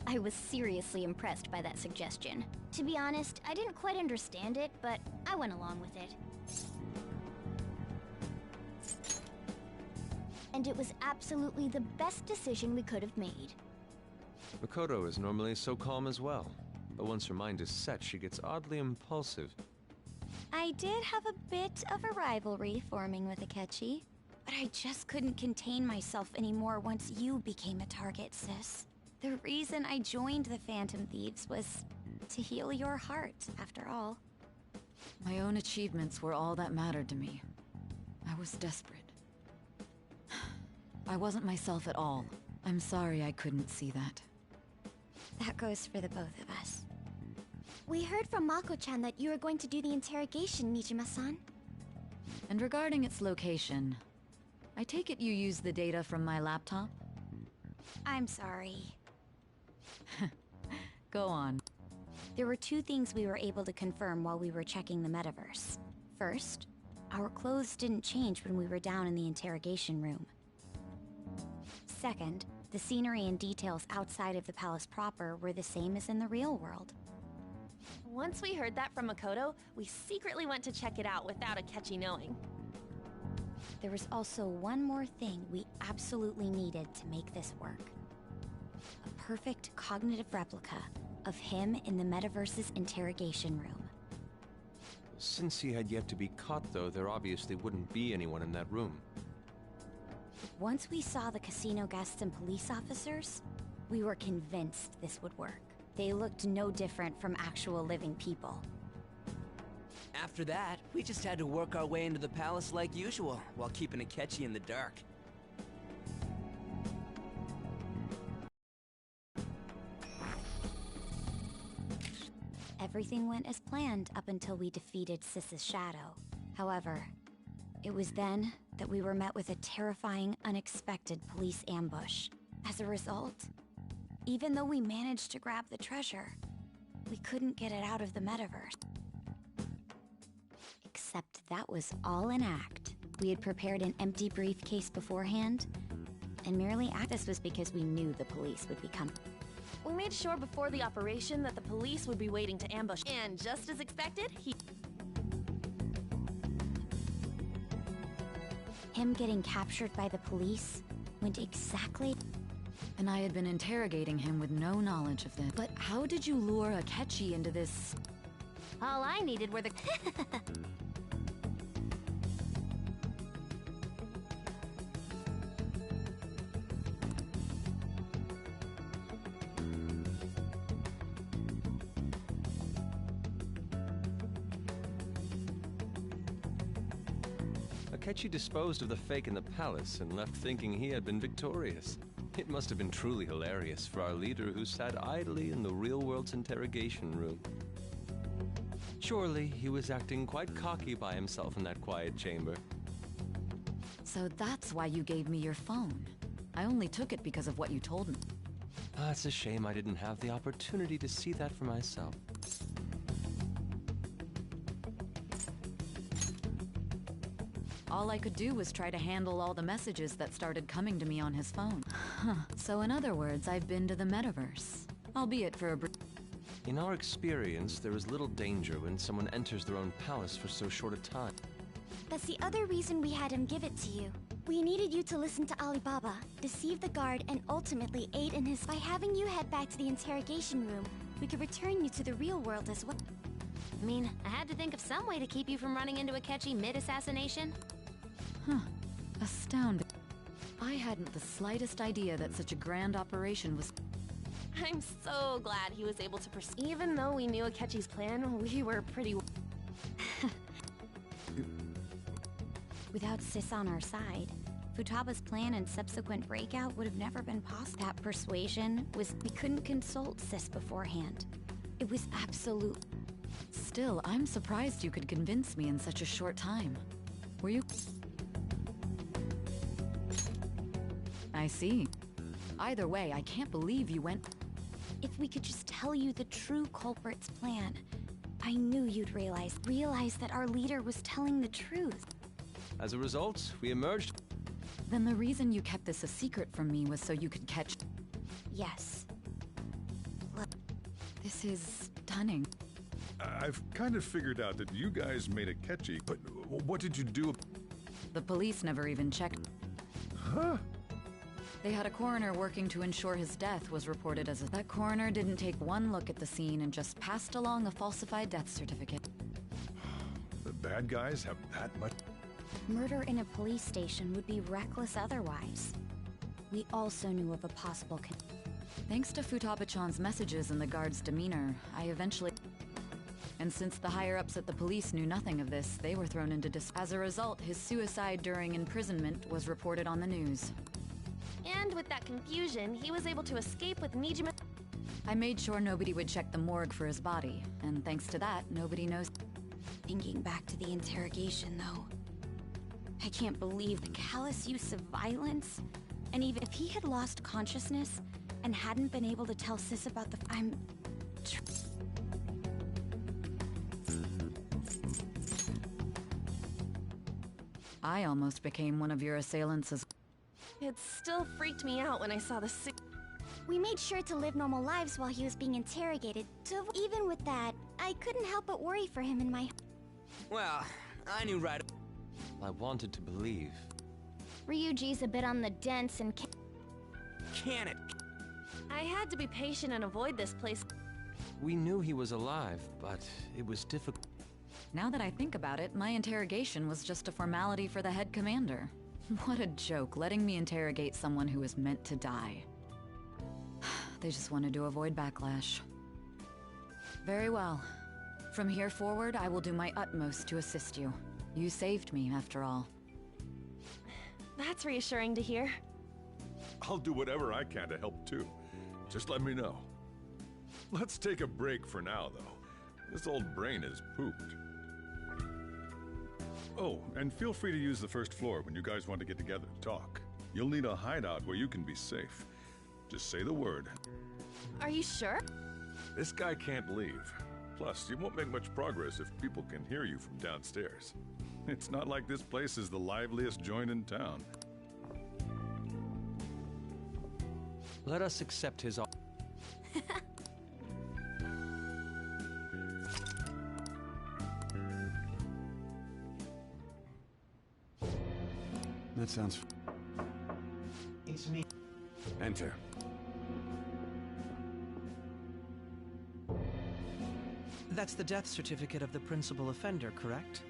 I was seriously impressed by that suggestion. To be honest, I didn't quite understand it, but I went along with it. And it was absolutely the best decision we could have made. Makoto is normally so calm as well, but once her mind is set, she gets oddly impulsive. I did have a bit of a rivalry forming with Akechi, but I just couldn't contain myself anymore once you became a target, sis. The reason I joined the Phantom Thieves was to heal your heart, after all. My own achievements were all that mattered to me. I was desperate. I wasn't myself at all. I'm sorry I couldn't see that. That goes for the both of us. We heard from Mako-chan that you were going to do the interrogation, Nijima-san. And regarding its location, I take it you used the data from my laptop? I'm sorry. Go on. There were two things we were able to confirm while we were checking the metaverse. First, our clothes didn't change when we were down in the interrogation room. Second, the scenery and details outside of the palace proper were the same as in the real world. Once we heard that from Makoto, we secretly went to check it out without Akechi knowing. There was also one more thing we absolutely needed to make this work. A perfect cognitive replica of him in the metaverse's interrogation room. Since he had yet to be caught, though, there obviously wouldn't be anyone in that room. Once we saw the casino guests and police officers, we were convinced this would work. They looked no different from actual living people. After that, we just had to work our way into the palace like usual, while keeping Akechi in the dark. Everything went as planned up until we defeated Sis's shadow. However, it was then that we were met with a terrifying, unexpected police ambush. As a result, even though we managed to grab the treasure, we couldn't get it out of the metaverse. Except that was all an act. We had prepared an empty briefcase beforehand, and merely this was because we knew the police would be coming. We made sure before the operation that the police would be waiting to ambush, and just as expected, Him getting captured by the police went exactly... And I had been interrogating him with no knowledge of this. But how did you lure Akechi into this? All I needed were the... Akechi disposed of the fake in the palace and left thinking he had been victorious. It must have been truly hilarious for our leader who sat idly in the real world's interrogation room. Surely he was acting quite cocky by himself in that quiet chamber. So that's why you gave me your phone. I only took it because of what you told me. It's a shame I didn't have the opportunity to see that for myself. All I could do was try to handle all the messages that started coming to me on his phone. So in other words, I've been to the metaverse. Albeit for a In our experience, there is little danger when someone enters their own palace for so short a time. That's the other reason we had him give it to you. We needed you to listen to Alibaba, deceive the guard, and ultimately aid in his... By having you head back to the interrogation room, we could return you to the real world as well. I mean, I had to think of some way to keep you from running into Akechi mid-assassination. Astounding. I hadn't the slightest idea that such a grand operation was... I'm so glad he was able to pursue. Even though we knew Akechi's plan, we were pretty... Without Sis on our side, Futaba's plan and subsequent breakout would have never been possible. That persuasion was we couldn't consult Sis beforehand. It was absolute. Still, I'm surprised you could convince me in such a short time. Were you... I see. Either way, I can't believe you went... If we could just tell you the true culprit's plan, I knew you'd realize that our leader was telling the truth. As a result, we emerged... Then the reason you kept this a secret from me was so you could catch... Yes. Look, this is stunning. I've kind of figured out that you guys made Akechi, but what did you do? The police never even checked. Huh? They had a coroner working to ensure his death was reported as a... That coroner didn't take one look at the scene and just passed along a falsified death certificate. The bad guys have that much? Murder in a police station would be reckless otherwise. We also knew of a possible Thanks to Futaba-chan's messages and the guard's demeanor, I eventually... And since the higher-ups at the police knew nothing of this, they were thrown into As a result, his suicide during imprisonment was reported on the news. And with that confusion, he was able to escape with Nijima. I made sure nobody would check the morgue for his body, and thanks to that, nobody knows. Thinking back to the interrogation, though, I can't believe the callous use of violence. And even if he had lost consciousness and hadn't been able to tell Sis about the... I almost became one of your assailants as... It still freaked me out when I saw the We made sure to live normal lives while he was being interrogated. So even with that, I couldn't help but worry for him in my... Well, I knew right... I wanted to believe. Ryuji's a bit on the dense and... Can it? I had to be patient and avoid this place. We knew he was alive, but it was difficult. Now that I think about it, my interrogation was just a formality for the head commander. What a joke, letting me interrogate someone who was meant to die. They just wanted to avoid backlash. Very well. From here forward, I will do my utmost to assist you. You saved me, after all. That's reassuring to hear. I'll do whatever I can to help too. Just let me know. Let's take a break for now, though. This old brain is pooped. Oh, and feel free to use the first floor when you guys want to get together to talk. You'll need a hideout where you can be safe. Just say the word. Are you sure? This guy can't leave. Plus, you won't make much progress if people can hear you from downstairs. It's not like this place is the liveliest joint in town. Let us accept his... That sounds... It's me. Enter. That's the death certificate of the principal offender, correct?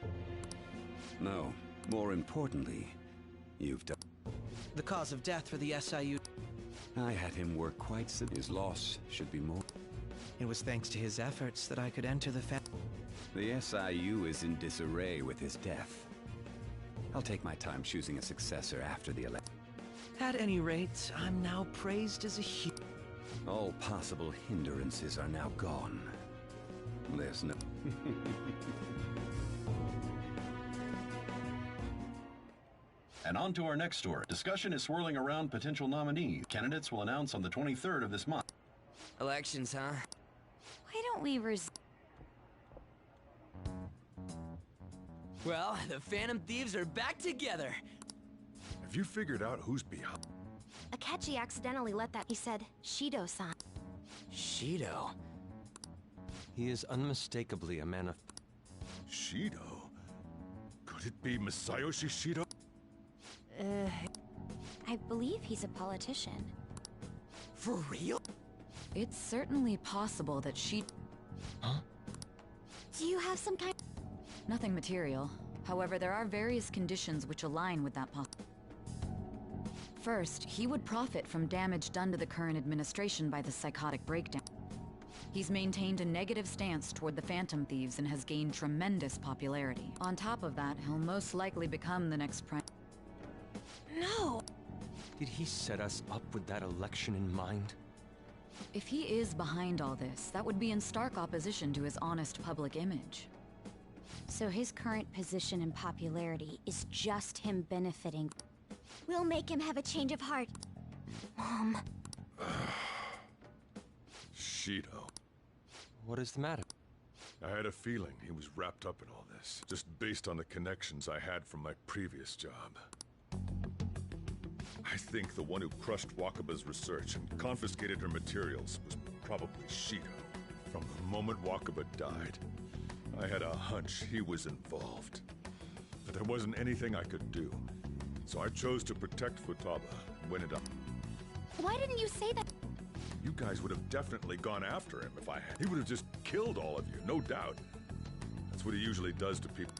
No. More importantly, you've done... The cause of death for the SIU... I had him work quite his loss should be more... It was thanks to his efforts that I could enter the The SIU is in disarray with his death. I'll take my time choosing a successor after the election. At any rate, I'm now praised as a hero. All possible hindrances are now gone. There's no... And on to our next story. Discussion is swirling around potential nominees. Candidates will announce on the 23rd of this month. Elections, huh? Why don't we Well, the Phantom Thieves are back together. Have you figured out who's behind? Akechi accidentally let that... He said, Shido-san. Shido? He is unmistakably a man of... Shido? Could it be Masayoshi Shido? I believe he's a politician. For real? It's certainly possible that she... Huh? Do you have some kind... Nothing material. However, there are various conditions which align with that First, he would profit from damage done to the current administration by the psychotic breakdown. He's maintained a negative stance toward the Phantom Thieves and has gained tremendous popularity. On top of that, he'll most likely become the next prime... No! Did he set us up with that election in mind? If he is behind all this, that would be in stark opposition to his honest public image. So his current position and popularity is just him benefiting. We'll make him have a change of heart. Mom. Shido. What is the matter? I had a feeling he was wrapped up in all this, just based on the connections I had from my previous job. I think the one who crushed Wakaba's research and confiscated her materials was probably Shido. From the moment Wakaba died, I had a hunch he was involved. But there wasn't anything I could do. So I chose to protect Futaba and win it up. Why didn't you say that? You guys would have definitely gone after him if I had. He would have just killed all of you, no doubt. That's That's what he usually does to people.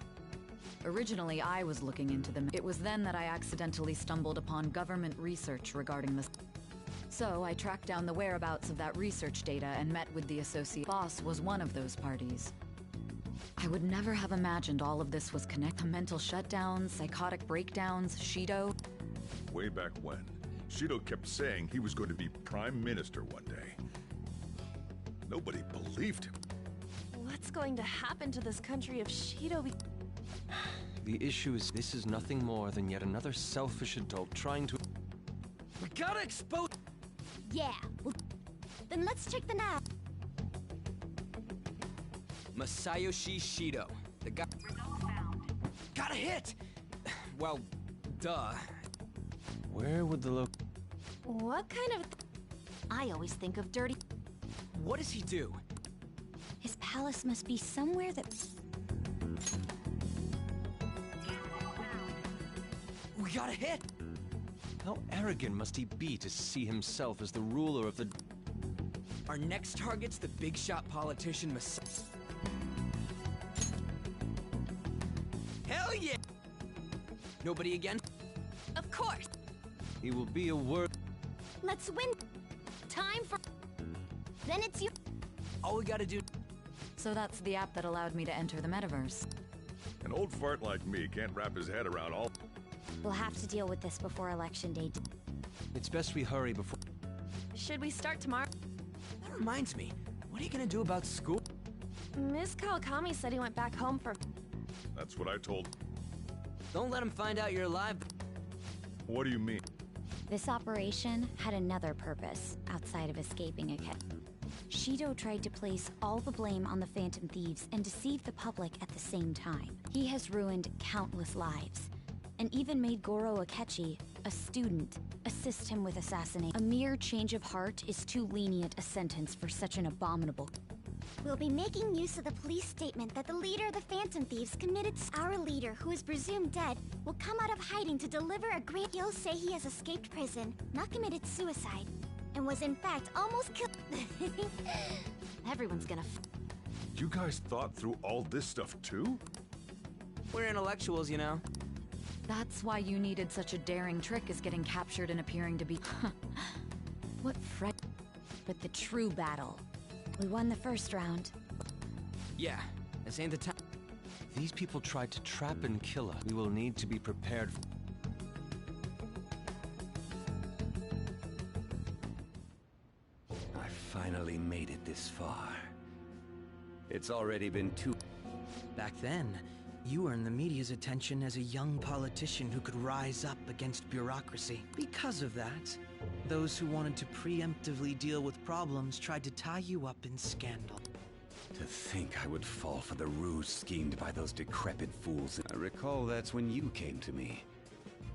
Originally, I was looking into them. It was then that I accidentally stumbled upon government research regarding this. So I tracked down the whereabouts of that research data and met with the associate. Boss was one of those parties. I would never have imagined all of this was connected. Mental shutdowns, psychotic breakdowns, Shido. Way back when, Shido kept saying he was going to be Prime Minister one day. Nobody believed him. What's going to happen to this country if Shido be... The issue is this is nothing more than yet another selfish adult trying to... We gotta expose... Yeah, well, then let's check the nav. Masayoshi Shido, the guy... Got a hit! Well, duh. Where would the What kind of... I always think of dirty... What does he do? His palace must be somewhere that... We got a hit! How arrogant must he be to see himself as the ruler of the... Our next target's the big shot politician Hell yeah! Nobody again? Of course! He will be a word... Let's win! Time for... Then it's you... All we gotta do... So that's the app that allowed me to enter the metaverse. An old fart like me can't wrap his head around all... We'll have to deal with this before Election Day. It's best we hurry before... Should we start tomorrow? That reminds me, what are you gonna do about school? Miss Kawakami said he went back home for... That's what I told... Don't let him find out you're alive. What do you mean? This operation had another purpose outside of escaping a cat. Shido tried to place all the blame on the Phantom Thieves and deceive the public at the same time. He has ruined countless lives, and even made Goro Akechi, a student, assist him with assassination. A mere change of heart is too lenient a sentence for such an abominable... We'll be making use of the police statement that the leader of the Phantom Thieves committed. Our leader, who is presumed dead, will come out of hiding to deliver a great... He'll say he has escaped prison, not committed suicide, and was in fact almost killed. Everyone's gonna... You guys thought through all this stuff too? We're intellectuals, you know. That's why you needed such a daring trick as getting captured and appearing to be... What fret... But the true battle. We won the first round. Yeah, this ain't the time. These people tried to trap and kill us. We will need to be prepared for... I finally made it this far. It's already been 2... Back then, you earned the media's attention as a young politician who could rise up against bureaucracy. Because of that, those who wanted to preemptively deal with problems tried to tie you up in scandal. To think I would fall for the ruse schemed by those decrepit fools. I recall that's when you came to me.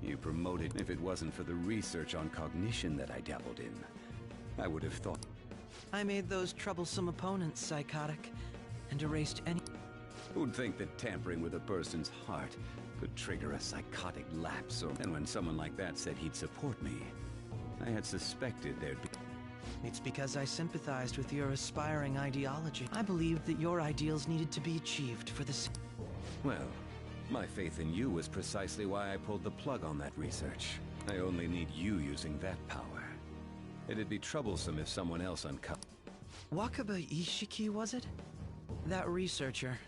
You promoted if it wasn't for the research on cognition that I dabbled in. I would have thought... I made those troublesome opponents psychotic, and erased any... Who'd think that tampering with a person's heart could trigger a psychotic lapse, or... And when someone like that said he'd support me, I had suspected there'd be... It's because I sympathized with your aspiring ideology. I believed that your ideals needed to be achieved for the... Well, my faith in you was precisely why I pulled the plug on that research. I only need you using that power. It'd be troublesome if someone else uncovered... Wakaba Ishiki, was it? That researcher.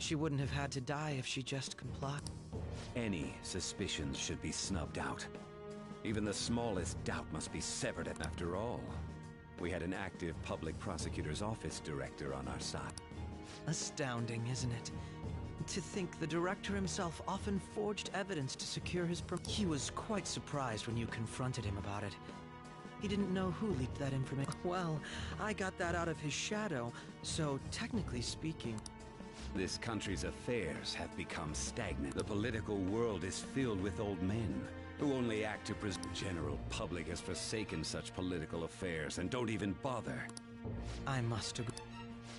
She wouldn't have had to die if she just complied. Any suspicions should be snubbed out. Even the smallest doubt must be severed. After all, we had an active public prosecutor's office director on our side. Astounding, isn't it? To think the director himself often forged evidence to secure his He was quite surprised when you confronted him about it. He didn't know who leaked that information. Well, I got that out of his shadow, so technically speaking... This country's affairs have become stagnant. The political world is filled with old men who only act to preserve. The general public has forsaken such political affairs and don't even bother. I must agree.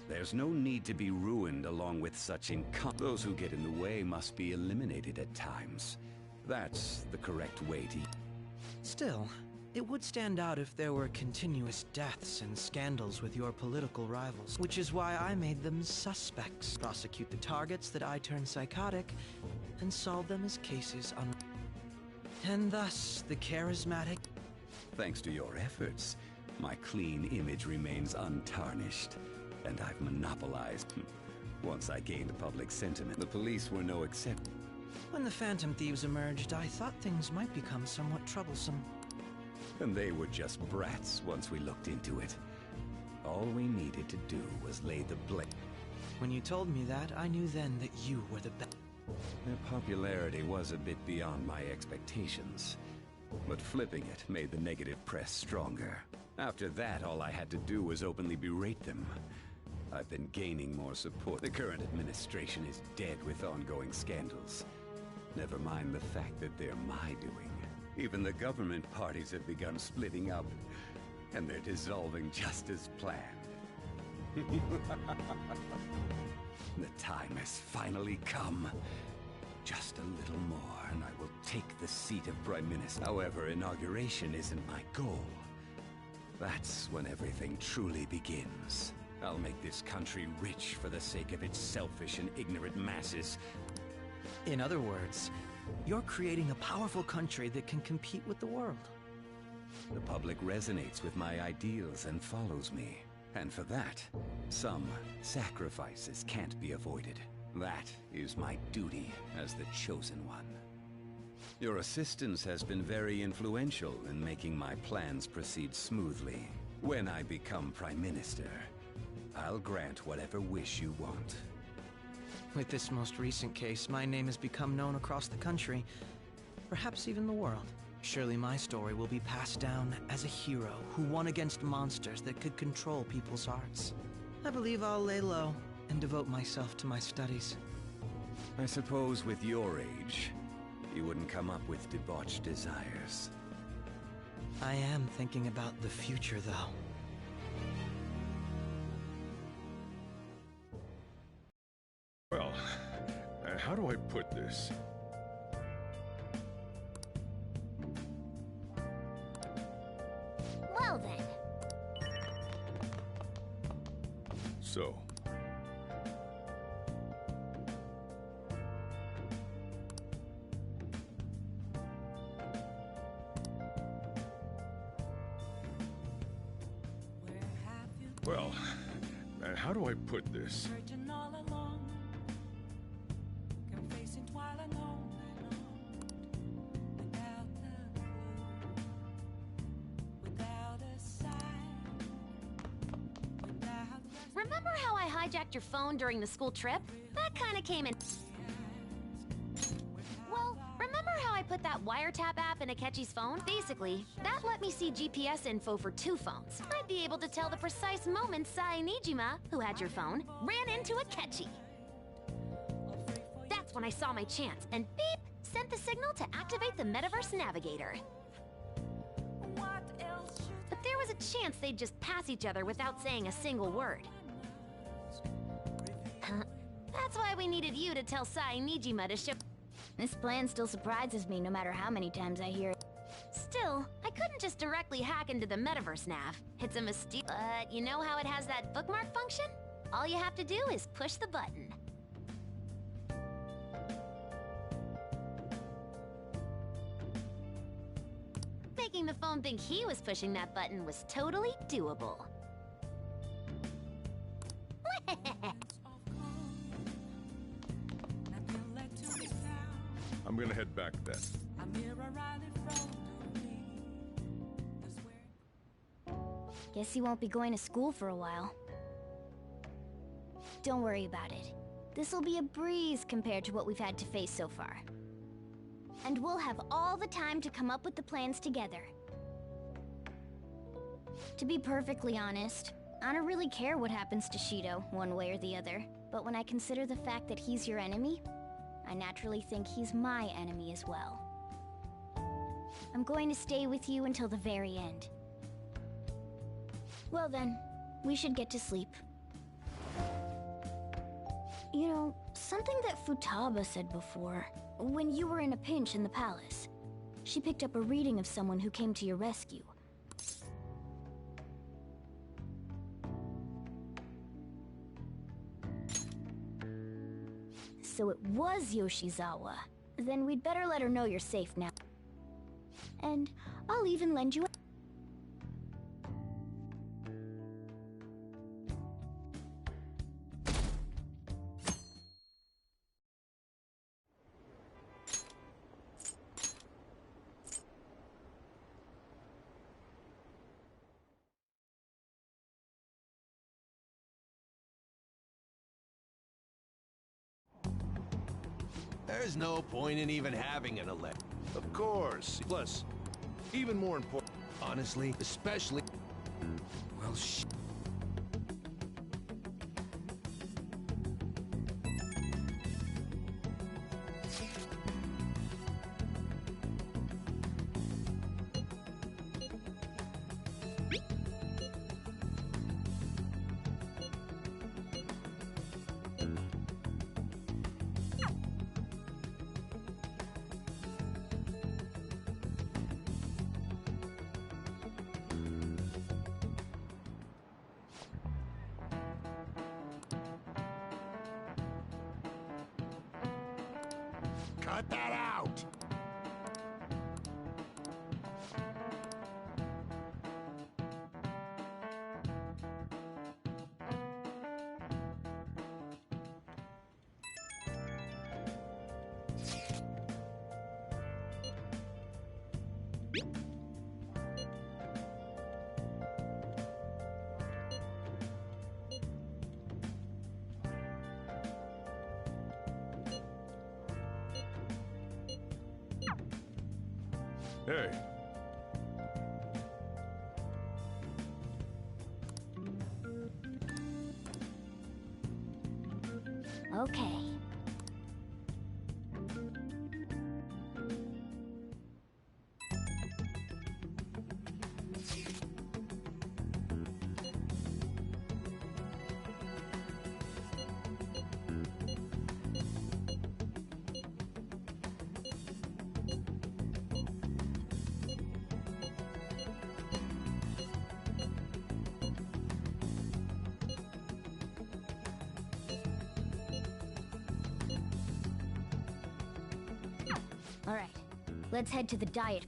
There's no need to be ruined along with such income. Those who get in the way must be eliminated at times. That's the correct way to... Still, It would stand out if there were continuous deaths and scandals with your political rivals, which is why I made them suspects. Prosecute the targets that I turn psychotic, and solve them as cases on... And thus, the charismatic... Thanks to your efforts, my clean image remains untarnished, and I've monopolized. Once I gained public sentiment, the police were no exception. When the Phantom Thieves emerged, I thought things might become somewhat troublesome. And they were just brats once we looked into it. All we needed to do was lay the blame. When you told me that, I knew then that you were the best. Their popularity was a bit beyond my expectations, but flipping it made the negative press stronger. After that, all I had to do was openly berate them. I've been gaining more support. The current administration is dead with ongoing scandals. Never mind the fact that they're my doing. Even the government parties have begun splitting up, and they're dissolving just as planned. The time has finally come. Just a little more, and I will take the seat of Prime Minister. However, inauguration isn't my goal. That's when everything truly begins. I'll make this country rich for the sake of its selfish and ignorant masses. In other words, you're creating a powerful country that can compete with the world. The public resonates with my ideals and follows me. And for that, some sacrifices can't be avoided. That is my duty as the chosen one. Your assistance has been very influential in making my plans proceed smoothly. When I become Prime Minister, I'll grant whatever wish you want. With this most recent case, my name has become known across the country, perhaps even the world. Surely my story will be passed down as a hero who won against monsters that could control people's hearts. I believe I'll lay low and devote myself to my studies. I suppose with your age, you wouldn't come up with debauched desires. I am thinking about the future, though. Well, how do I put this? Well then. So. Well, how do I put this? Remember how I hijacked your phone during the school trip? That kinda came in... Well, remember how I put that wiretap app in Akechi's phone? Basically, that let me see GPS info for 2 phones. I'd be able to tell the precise moment Sai Nijima, who had your phone, ran into Akechi. That's when I saw my chance, and beep, sent the signal to activate the Metaverse Navigator. But there was a chance they'd just pass each other without saying a single word. That's why we needed you to tell Sai Nijima to show... This plan still surprises me no matter how many times I hear it. Still, I couldn't just directly hack into the Metaverse Nav. It's a mysterious... But you know how it has that bookmark function? All you have to do is push the button. Making the phone think he was pushing that button was totally doable. I'm gonna head back then. Guess you won't be going to school for a while. Don't worry about it. This'll be a breeze compared to what we've had to face so far. And we'll have all the time to come up with the plans together. To be perfectly honest, I don't really care what happens to Shido, one way or the other. But when I consider the fact that he's your enemy, I naturally think he's my enemy as well. I'm going to stay with you until the very end. Well then, we should get to sleep. You know, something that Futaba said before, when you were in a pinch in the palace. She picked up a reading of someone who came to your rescue. So it was Yoshizawa. Then we'd better let her know you're safe now. And I'll even lend you a... There's no point in even having an elect. Of course. Plus, even more important, honestly, especially... Well, cut that out! Hey. Okay. All right, let's head to the diet.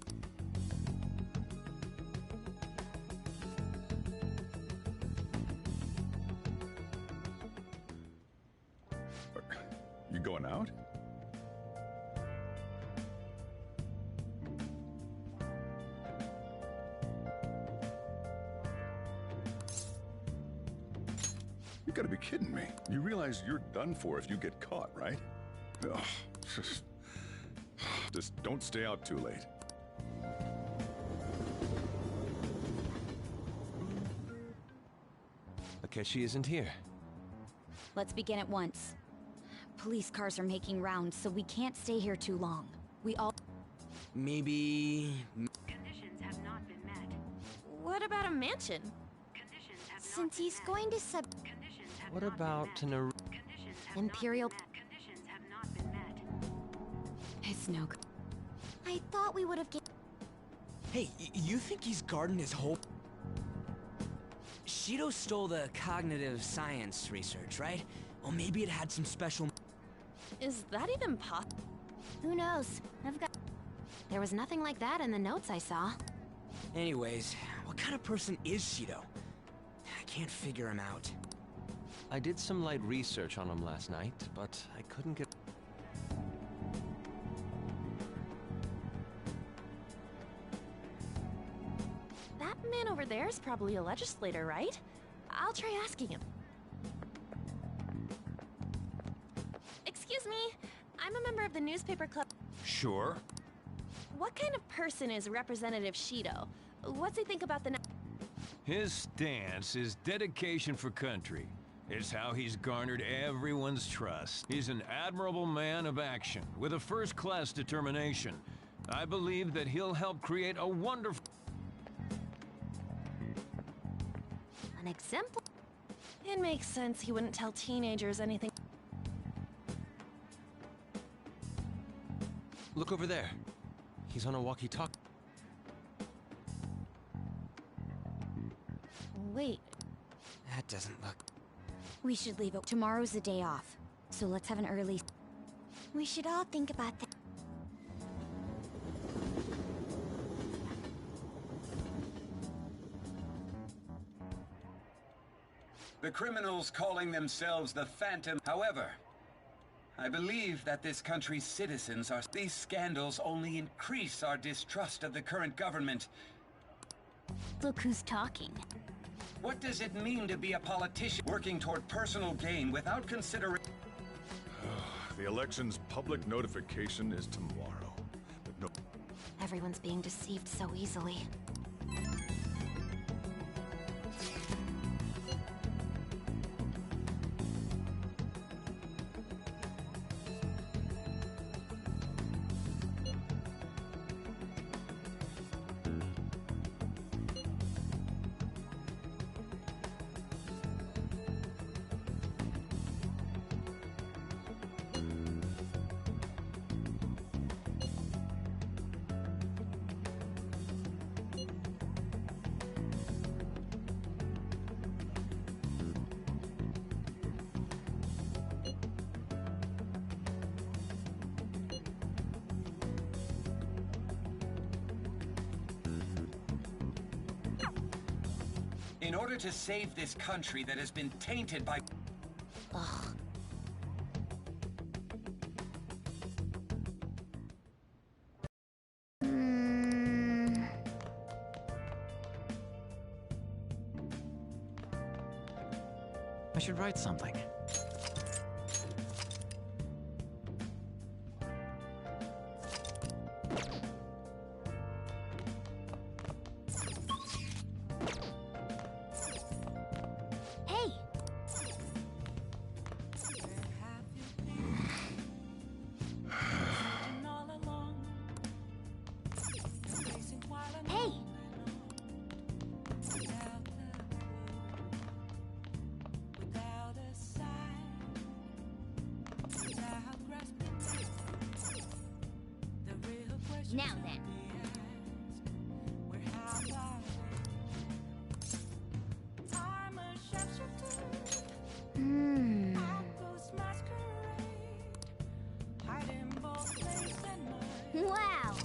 You going out? You gotta be kidding me. You realize you're done for if you get caught, right? Ugh. Just don't stay out too late. Akechi isn't here. Let's begin at once. Police cars are making rounds, so we can't stay here too long. We all... Maybe... Conditions have not been met. What about a mansion? Since he's going to sub... What about an... Imperial... Conditions have not been met. It's no good. I thought we would have get... Hey, you think he's guarding his whole... Shido stole the cognitive science research, right? Well, maybe it had some special... Is that even possible? Who knows? There was nothing like that in the notes I saw. Anyways, what kind of person is Shido? I can't figure him out. I did some light research on him last night, but I couldn't get... That man over there is probably a legislator, right? I'll try asking him. Excuse me, I'm a member of the newspaper club. Sure. What kind of person is Representative Shido? What's he think about the... His stance is dedication for country. It's how he's garnered everyone's trust. He's an admirable man of action, with a first-class determination. I believe that he'll help create a wonderful... An exemplar? It makes sense he wouldn't tell teenagers anything. Look over there. He's on a walkie-talkie. Wait. That doesn't look... We should leave it. Tomorrow's the day off, so let's have an early... We should all think about that. The criminals calling themselves the Phantom. However, I believe that this country's citizens are... These scandals only increase our distrust of the current government. Look who's talking. What does it mean to be a politician working toward personal gain without consideration? The election's public notification is tomorrow. But no... Everyone's being deceived so easily. In order to save this country that has been tainted by... Ugh. I should write something. Hey! Hey! Now then. Wow!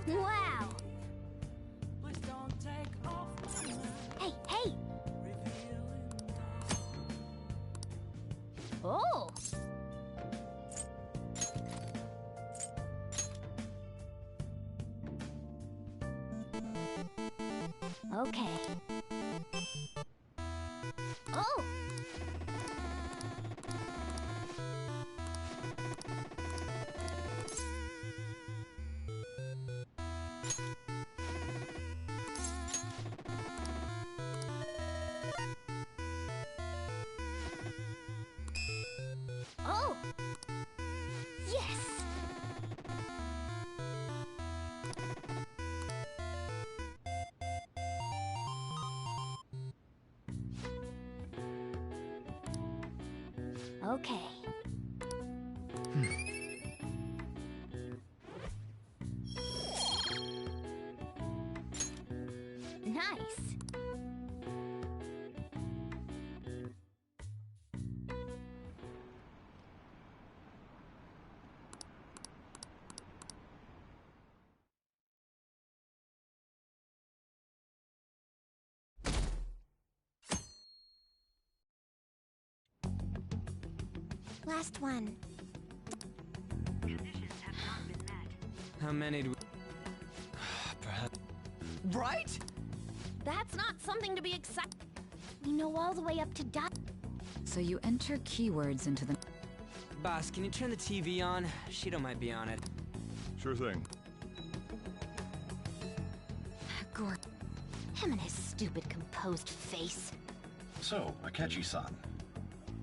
Wow! Hey, hey! Oh! Okay. Oh! Oh! Yes! Okay. Nice. Last one. How many do we... Perhaps... Right? That's not something to be excited. We know all the way up to dot. So you enter keywords into the... Boss, can you turn the TV on? Shido might be on it. Sure thing. Gord. Him and his stupid composed face. So, Akechi-san,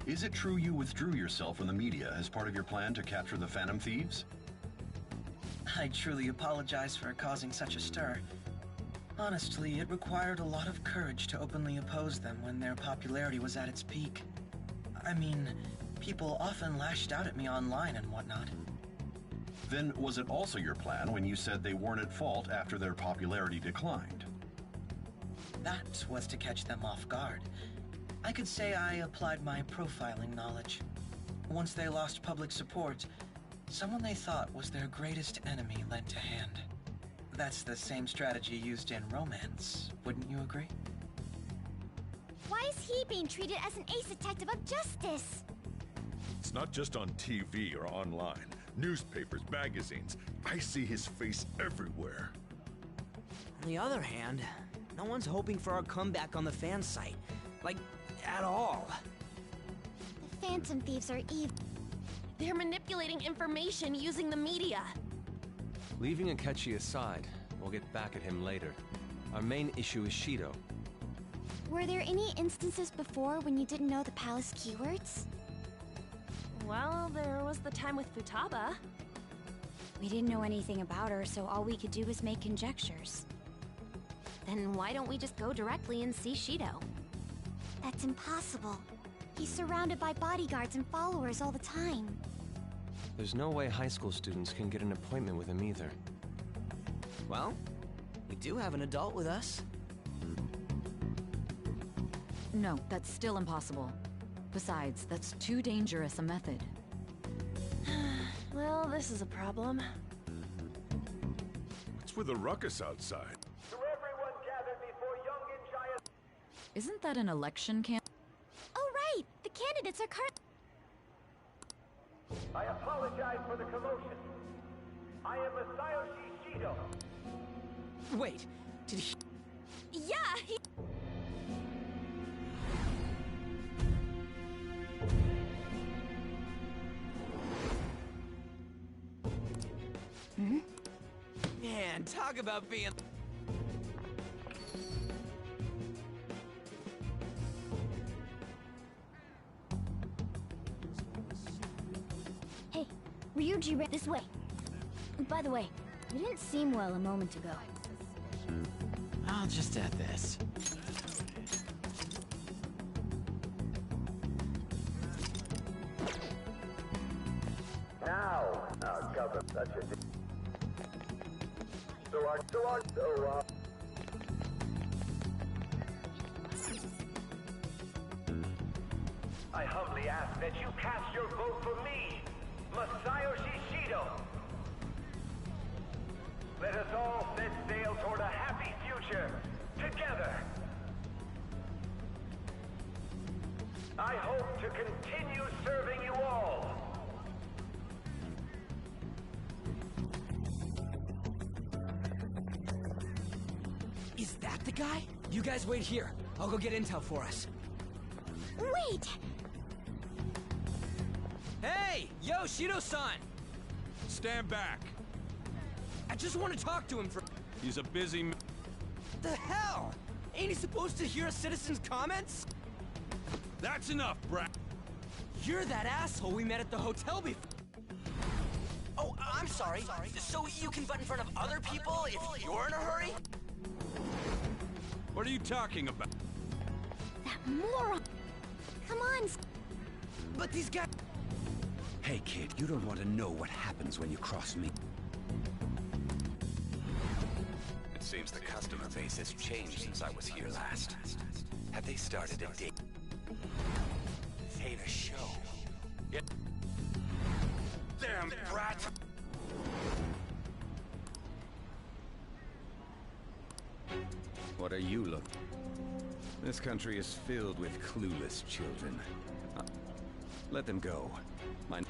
is it true you withdrew yourself from the media as part of your plan to capture the Phantom Thieves? I truly apologize for causing such a stir. Honestly, it required a lot of courage to openly oppose them when their popularity was at its peak. I mean, people often lashed out at me online and whatnot. Then was it also your plan when you said they weren't at fault after their popularity declined? That was to catch them off guard. I could say I applied my profiling knowledge. Once they lost public support, someone they thought was their greatest enemy lent a hand. That's the same strategy used in romance, wouldn't you agree? Why is he being treated as an ace detective of justice? It's not just on TV or online. Newspapers, magazines. I see his face everywhere. On the other hand, no one's hoping for our comeback on the fan site. Like, at all. The Phantom Thieves are evil. They're manipulating information using the media. Leaving Akechi aside, we'll get back at him later. Our main issue is Shido. Were there any instances before when you didn't know the palace keywords? Well, there was the time with Futaba. We didn't know anything about her, so all we could do was make conjectures. Then why don't we just go directly and see Shido? That's impossible. He's surrounded by bodyguards and followers all the time. There's no way high school students can get an appointment with him either. Well, we do have an adult with us. No, that's still impossible. Besides, that's too dangerous a method. Well, this is a problem. What's with the ruckus outside? To everyone gathered before young and giant. Isn't that an election camp? Oh, right! The candidates are I apologize for the commotion. I am Masayoshi Shido. Wait, did he... Yeah, he... Man, talk about being... Hey, Ryuji ran this way. By the way, you didn't seem well a moment ago. I'll just add this. Now, cover. That's your... I humbly ask that you cast your vote for me, Masayoshi Shido. Let us all set sail toward a happy future, together. I hope to continue serving you all. Is that the guy? You guys wait here. I'll go get intel for us. Wait! Hey! Yo, Shido-san! Stand back. I just want to talk to him for... He's a busy... The hell? Ain't he supposed to hear a citizen's comments? That's enough, brat. You're that asshole we met at the hotel before. Oh, I'm sorry. So you can butt in front of other people if you're in a hurry? What are you talking about? That moron! Come on! But these guys... Hey, kid, you don't want to know what happens when you cross me. It seems the customer base has changed since I was here last. Have they started a date? Ain't a show. Yeah. Damn brat! What are you looking? This country is filled with clueless children. Let them go. Mine.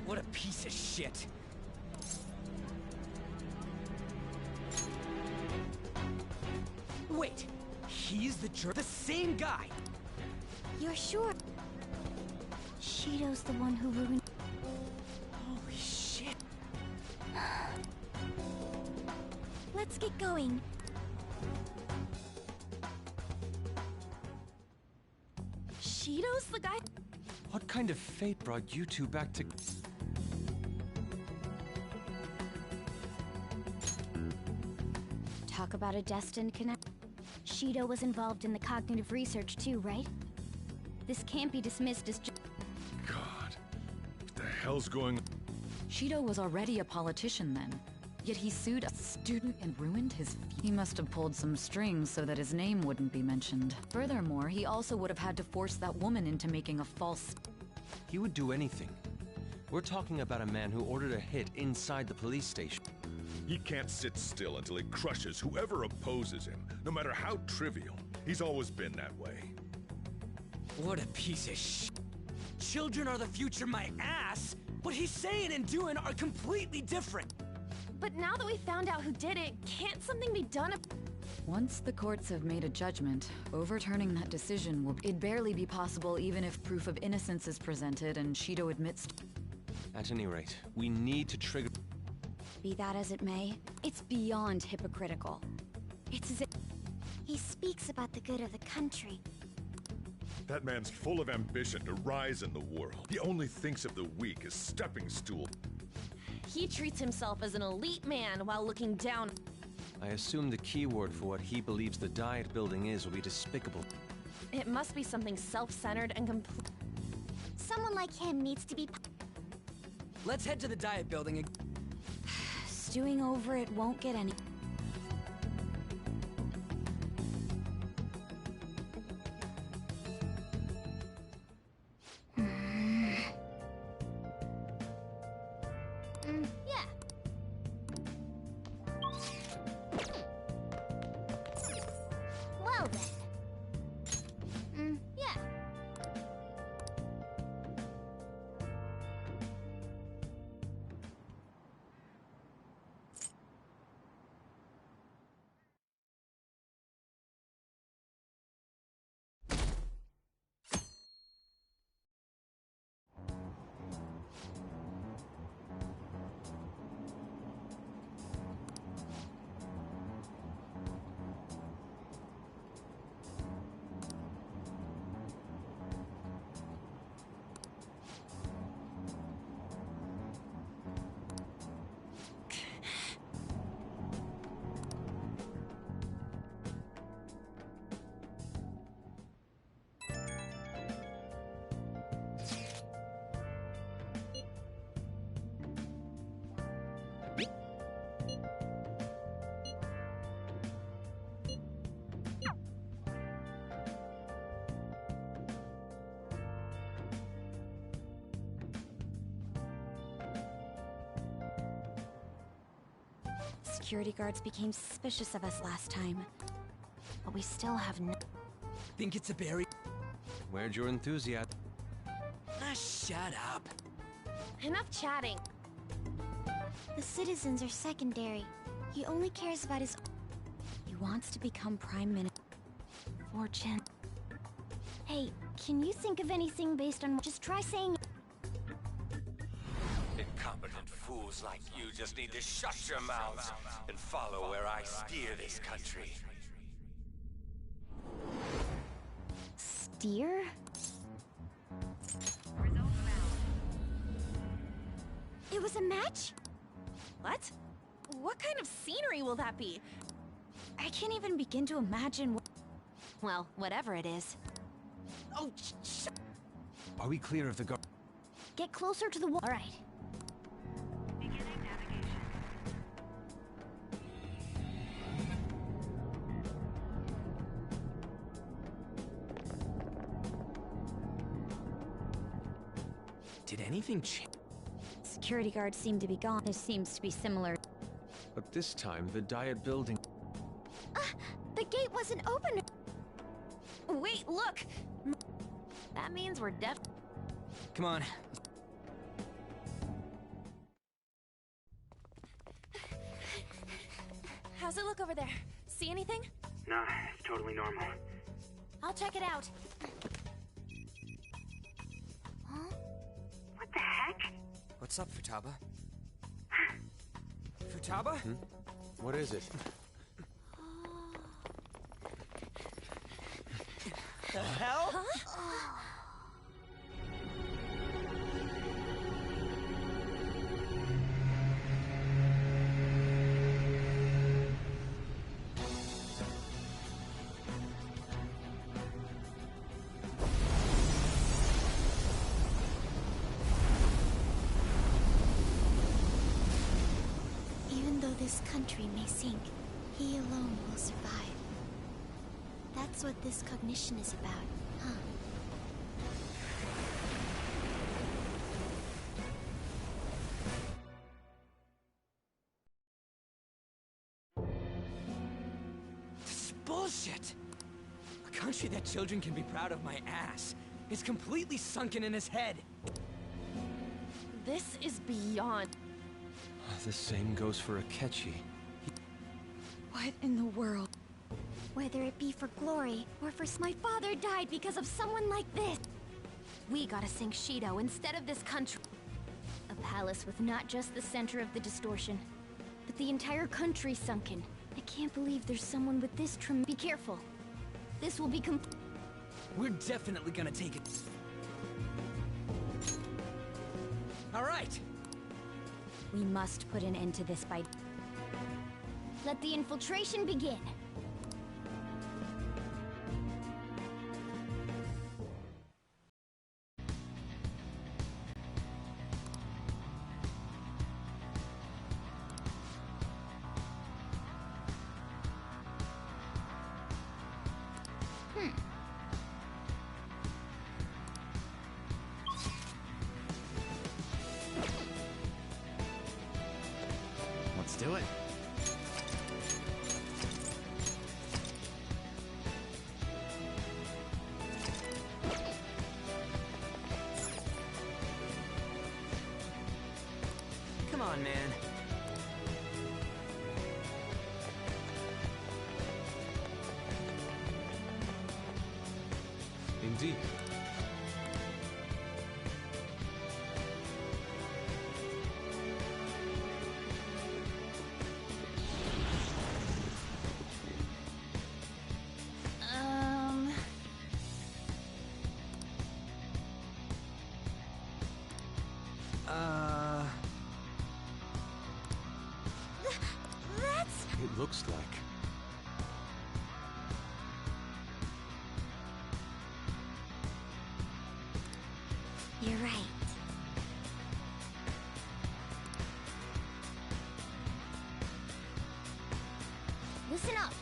What a piece of shit. Wait, he's the jerk. The same guy. You're sure? Shido's the one who ruined... Holy shit. Let's get going. Shido's the guy? What kind of fate brought you two back to... Talk about a destined connect. Shido was involved in the cognitive research too, right? This can't be dismissed as just... God, what the hell's going on? Shido was already a politician then, yet he sued a student and ruined his... He must have pulled some strings so that his name wouldn't be mentioned. Furthermore, he also would have had to force that woman into making a false... He would do anything. We're talking about a man who ordered a hit inside the police station. He can't sit still until he crushes whoever opposes him, no matter how trivial. He's always been that way. What a piece of sh... Children are the future, my ass! What he's saying and doing are completely different! But now that we found out who did it, can't something be done? Once the courts have made a judgment, overturning that decision will... It'd barely be possible even if proof of innocence is presented and Shido admits... At any rate, we need to trigger... Be that as it may, it's beyond hypocritical. It's as if... He speaks about the good of the country. That man's full of ambition to rise in the world. He only thinks of the weak as stepping stool. He treats himself as an elite man while looking down... I assume the key word for what he believes the Diet building is will be despicable. It must be something self-centered and complete. Someone like him needs to be... Let's head to the Diet building and... Stewing over it won't get any... Yeah. Well then. Yeah. Security guards became suspicious of us last time. But we still have no... Think it's a berry? Where'd your enthusiasm? Ah, shut up. Enough chatting. The citizens are secondary. He only cares about his... He wants to become Prime Minister. Fortune. Hey, can you think of anything based on... Just try saying... Incompetent fools like you just need to shut your mouths and follow where I steer this country. Steer? It was a match? What? What kind of scenery will that be? I can't even begin to imagine what... Well, whatever it is. Oh, Are we clear of the guard? Get closer to the wall. All right. Did anything change? Security guards seem to be gone. This seems to be similar. But this time, the Diet building... The gate wasn't open. Wait, look! That means we're def... Come on. How's it look over there? See anything? Nah, it's totally normal. I'll check it out. Huh? What the heck? What's up, Futaba? Futaba? What is it? The hell? Huh? country may sink, he alone will survive. That's what this cognition is about, huh? This is bullshit! A country that children can be proud of my ass is completely sunken in his head. This is beyond. The same goes for Akechi. What in the world? Whether it be for glory, or for my father died because of someone like this. We gotta sink Shido instead of this country. A palace with not just the center of the distortion, but the entire country sunken. I can't believe there's someone with this Be careful. This will be We're definitely gonna take it. All right. We must put an end to this by... Let the infiltration begin! Let's do it. Come on, man. Indeed. It looks like. You're right. Listen up!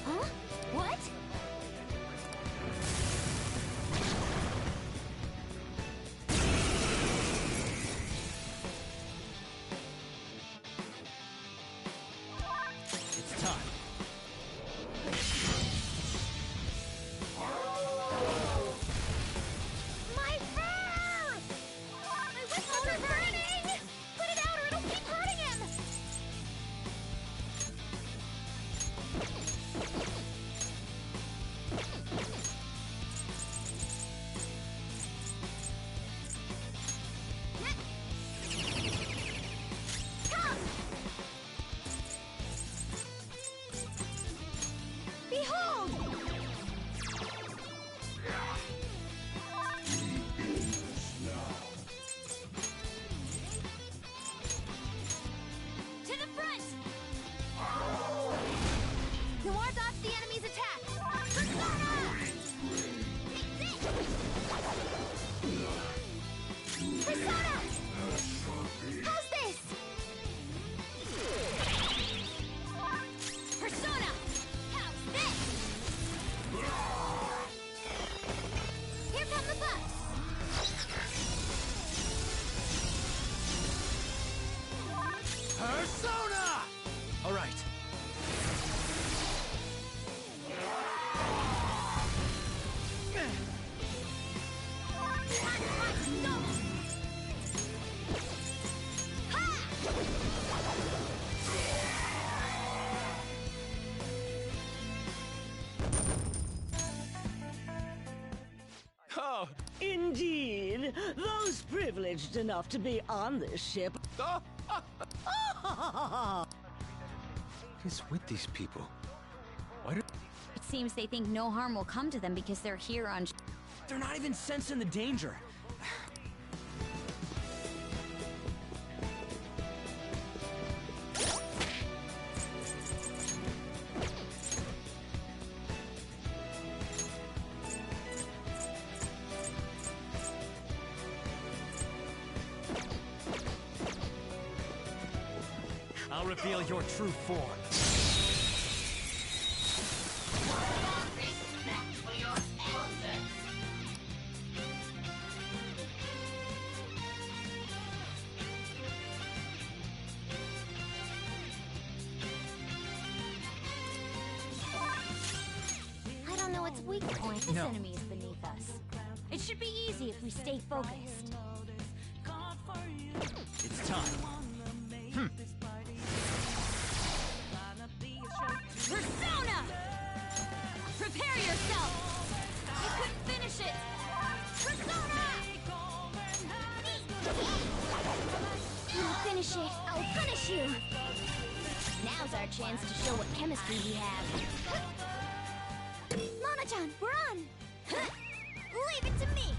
Huh? What? It's time. My fur! My whistles are burning! Put it out or it'll keep hurting him! Come! Behold! To the front! Noir dodge the enemy's attack! Persona! Persona! How's this? Persona! How's this? Here come the buffs! Persona! All right. Oh, indeed. Those privileged enough to be on this ship. What is with these people? Why do... It seems they think no harm will come to them because they're here on... They're not even sensing the danger. I'll reveal your true form. I don't know its weak point. This No. enemy is beneath us. It should be easy if we stay focused. It's time. Persona! Prepare yourself! You couldn't finish it! Persona! You'll finish it. I'll punish you. Now's our chance to show what chemistry we have. Mona-chan, we're on. Leave it to me.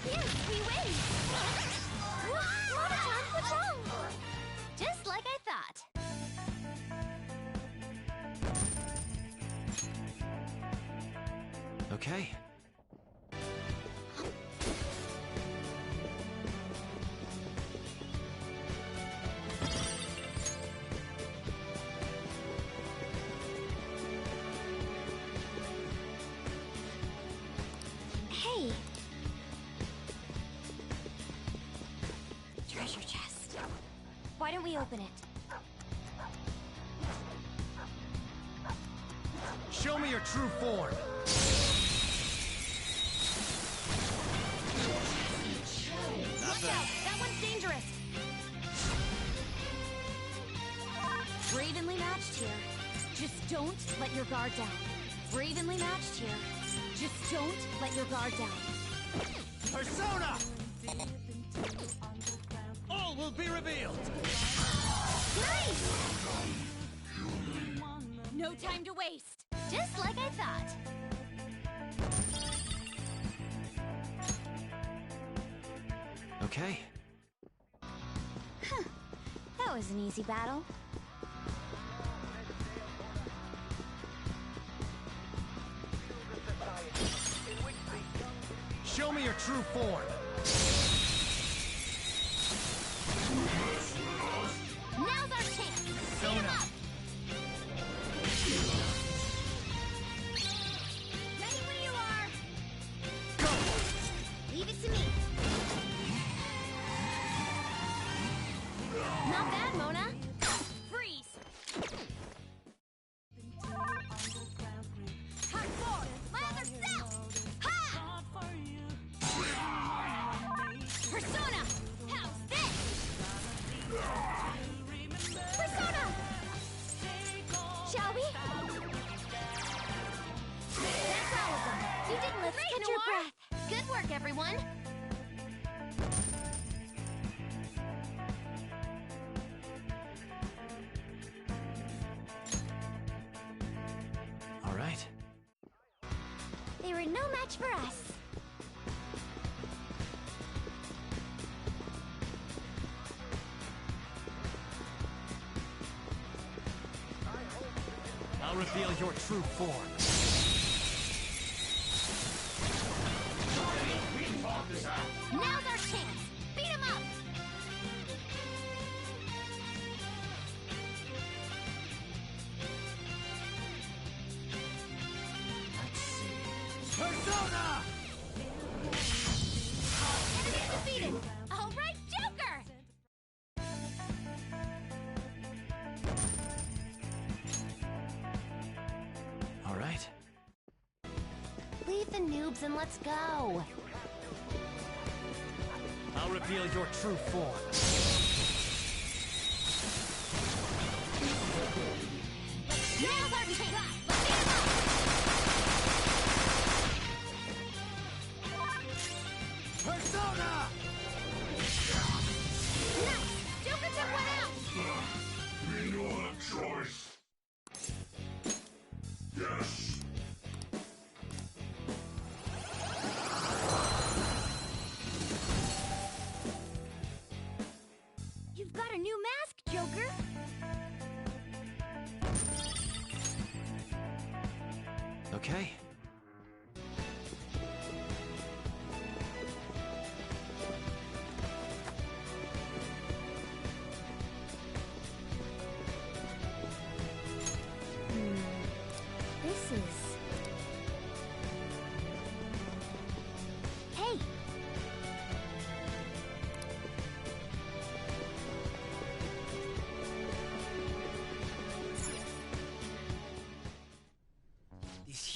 Yes, we win. Mona-chan, what's wrong? Just like I thought. Okay. Hey, Treasure chest. Why don't we open it? Show me your true form. Watch out! That one's dangerous! We're evenly matched here. Just don't let your guard down. We're evenly matched here. Just don't let your guard down. Persona! All will be revealed. nice! No time to waste. Just like I thought. Okay. That was an easy battle. Show me your true form. Now's our chance. Beat 'em up. Ready when you are. Go! Leave it to me. Not bad, Mona. Freeze! Hot forward! My other self. Ha! Persona! How's this? Persona! Shall we? That's all of them. You didn't let's catch your breath. Good work, everyone. All right. They were no match for us. I'll reveal your true form. Now's our chance. Beat 'em up. Persona! Enemy defeated. All right, Joker. All right. Leave the noobs and let's go. I'll reveal your true form. Now's our chance. Let's beat 'em up. Persona! Nice. Joker took one out. We don't have choice. Yes. You've got a new mask, Joker. Okay.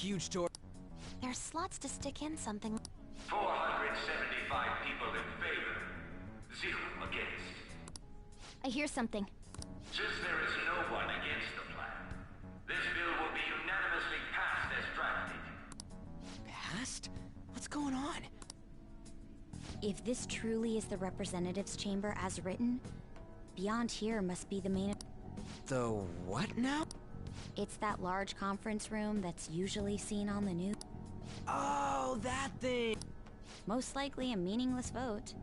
huge door. There's slots to stick in something. 475 people in favor. 0 against. I hear something. Since there is no one against the plan, this bill will be unanimously passed as drafted. Passed? What's going on? If this truly is the representatives' chamber as written, beyond here must be the main... The what now? It's that large conference room that's usually seen on the news. Oh, that thing! Most likely a meaningless vote.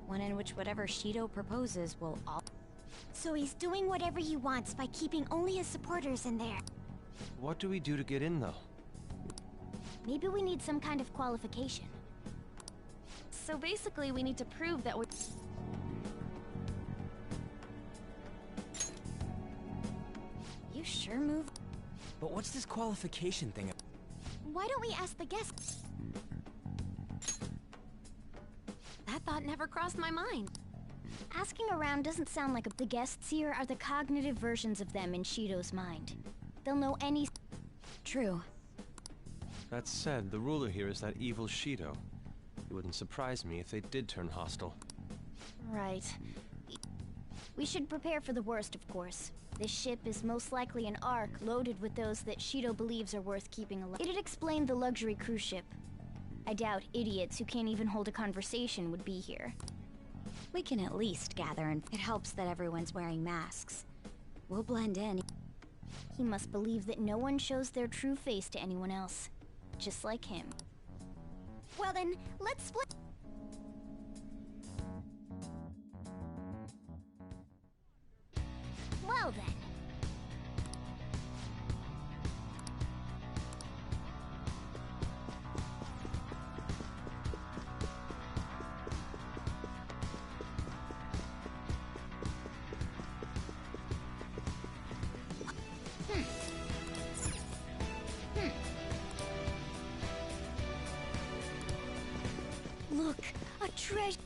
One in which whatever Shido proposes will all... So he's doing whatever he wants by keeping only his supporters in there. What do we do to get in, though? Maybe we need some kind of qualification. So basically, we need to prove that we're... You sure move... But what's this qualification thing? Why don't we ask the guests? That thought never crossed my mind. Asking around doesn't sound like the guests here are the cognitive versions of them in Shido's mind. They'll know any... True. That said, the ruler here is that evil Shido. It wouldn't surprise me if they did turn hostile. Right. We should prepare for the worst, of course. This ship is most likely an Ark loaded with those that Shido believes are worth keeping alive. It'd explain the luxury cruise ship. I doubt idiots who can't even hold a conversation would be here. We can at least gather, and it helps that everyone's wearing masks. We'll blend in. He must believe that no one shows their true face to anyone else. Just like him. Well then, let's split. Well then. Look, a treasure.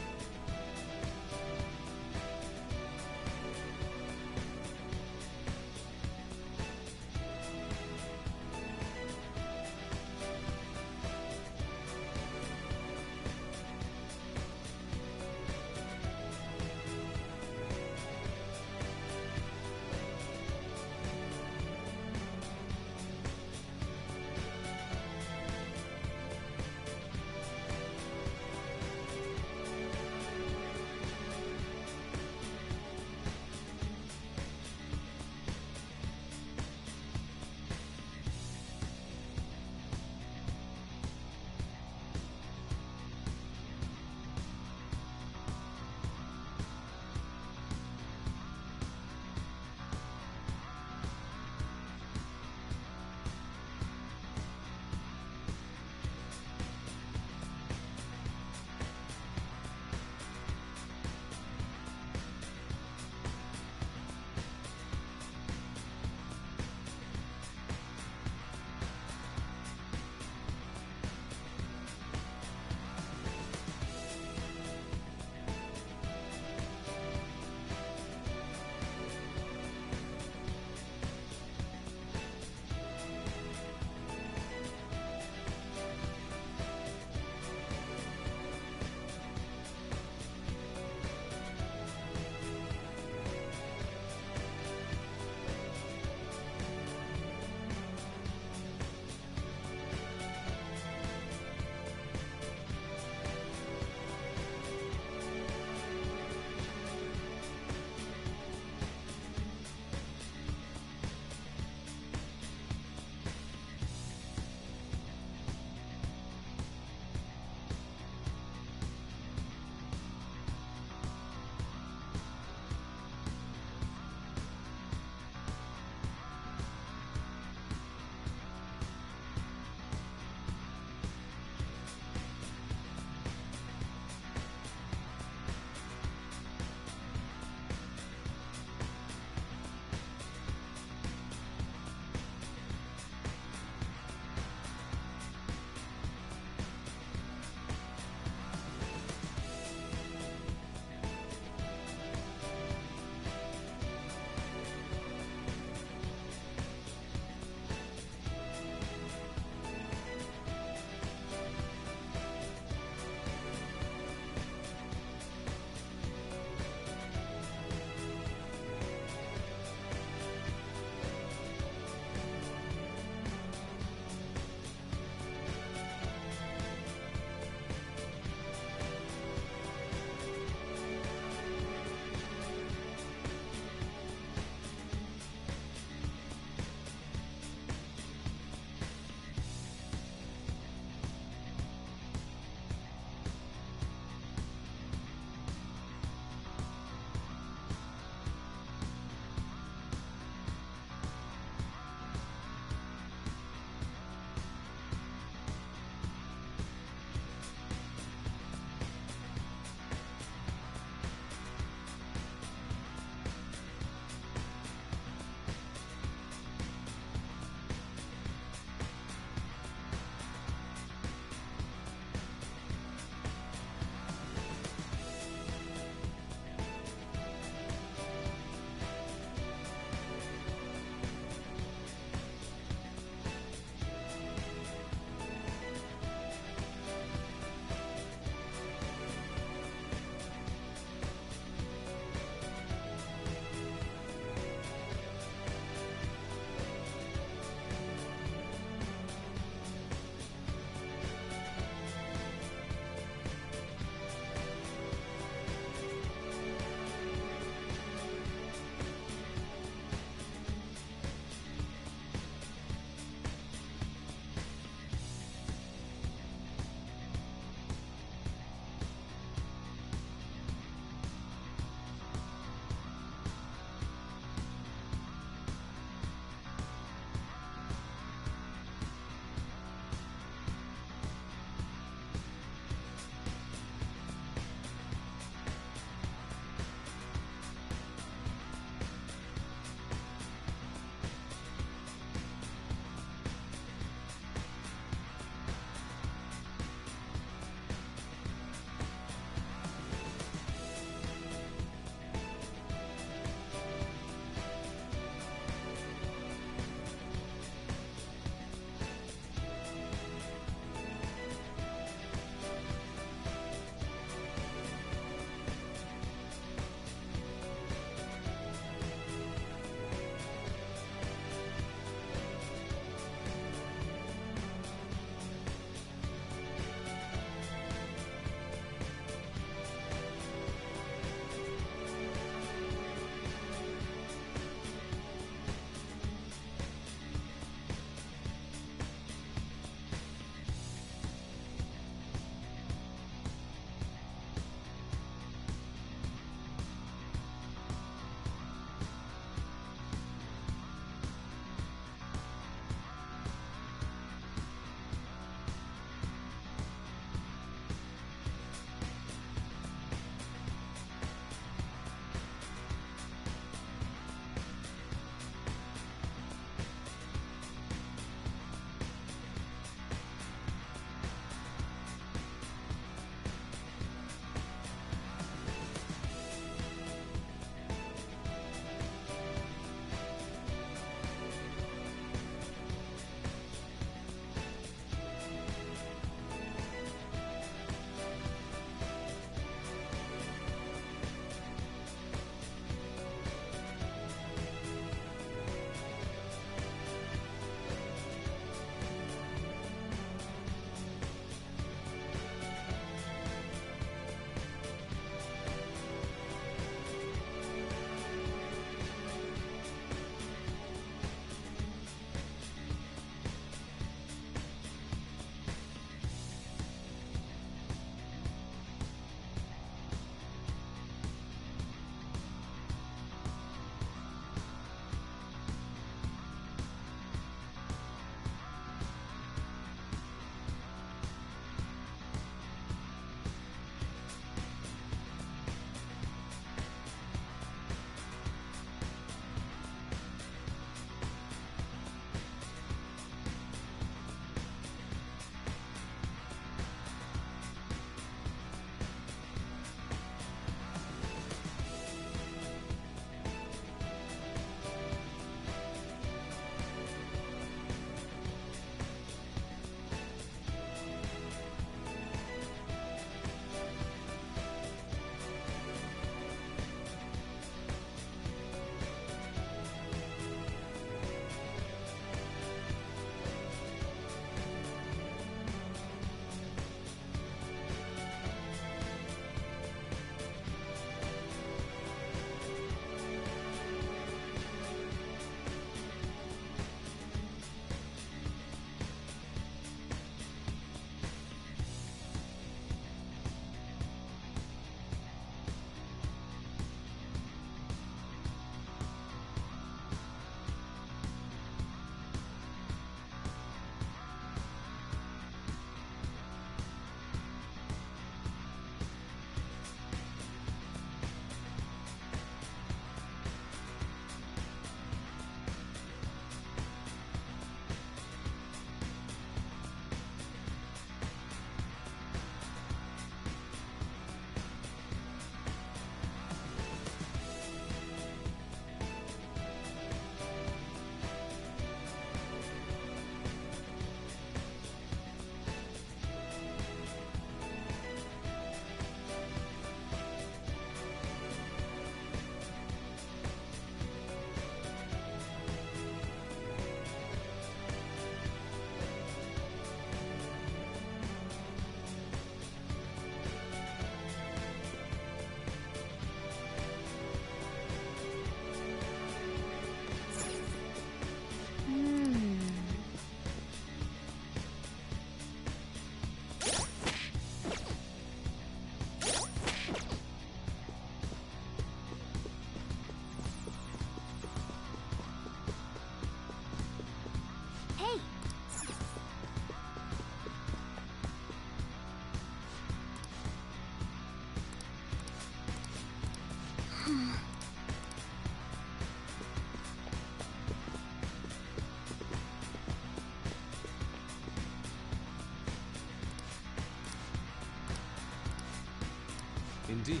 Indeed.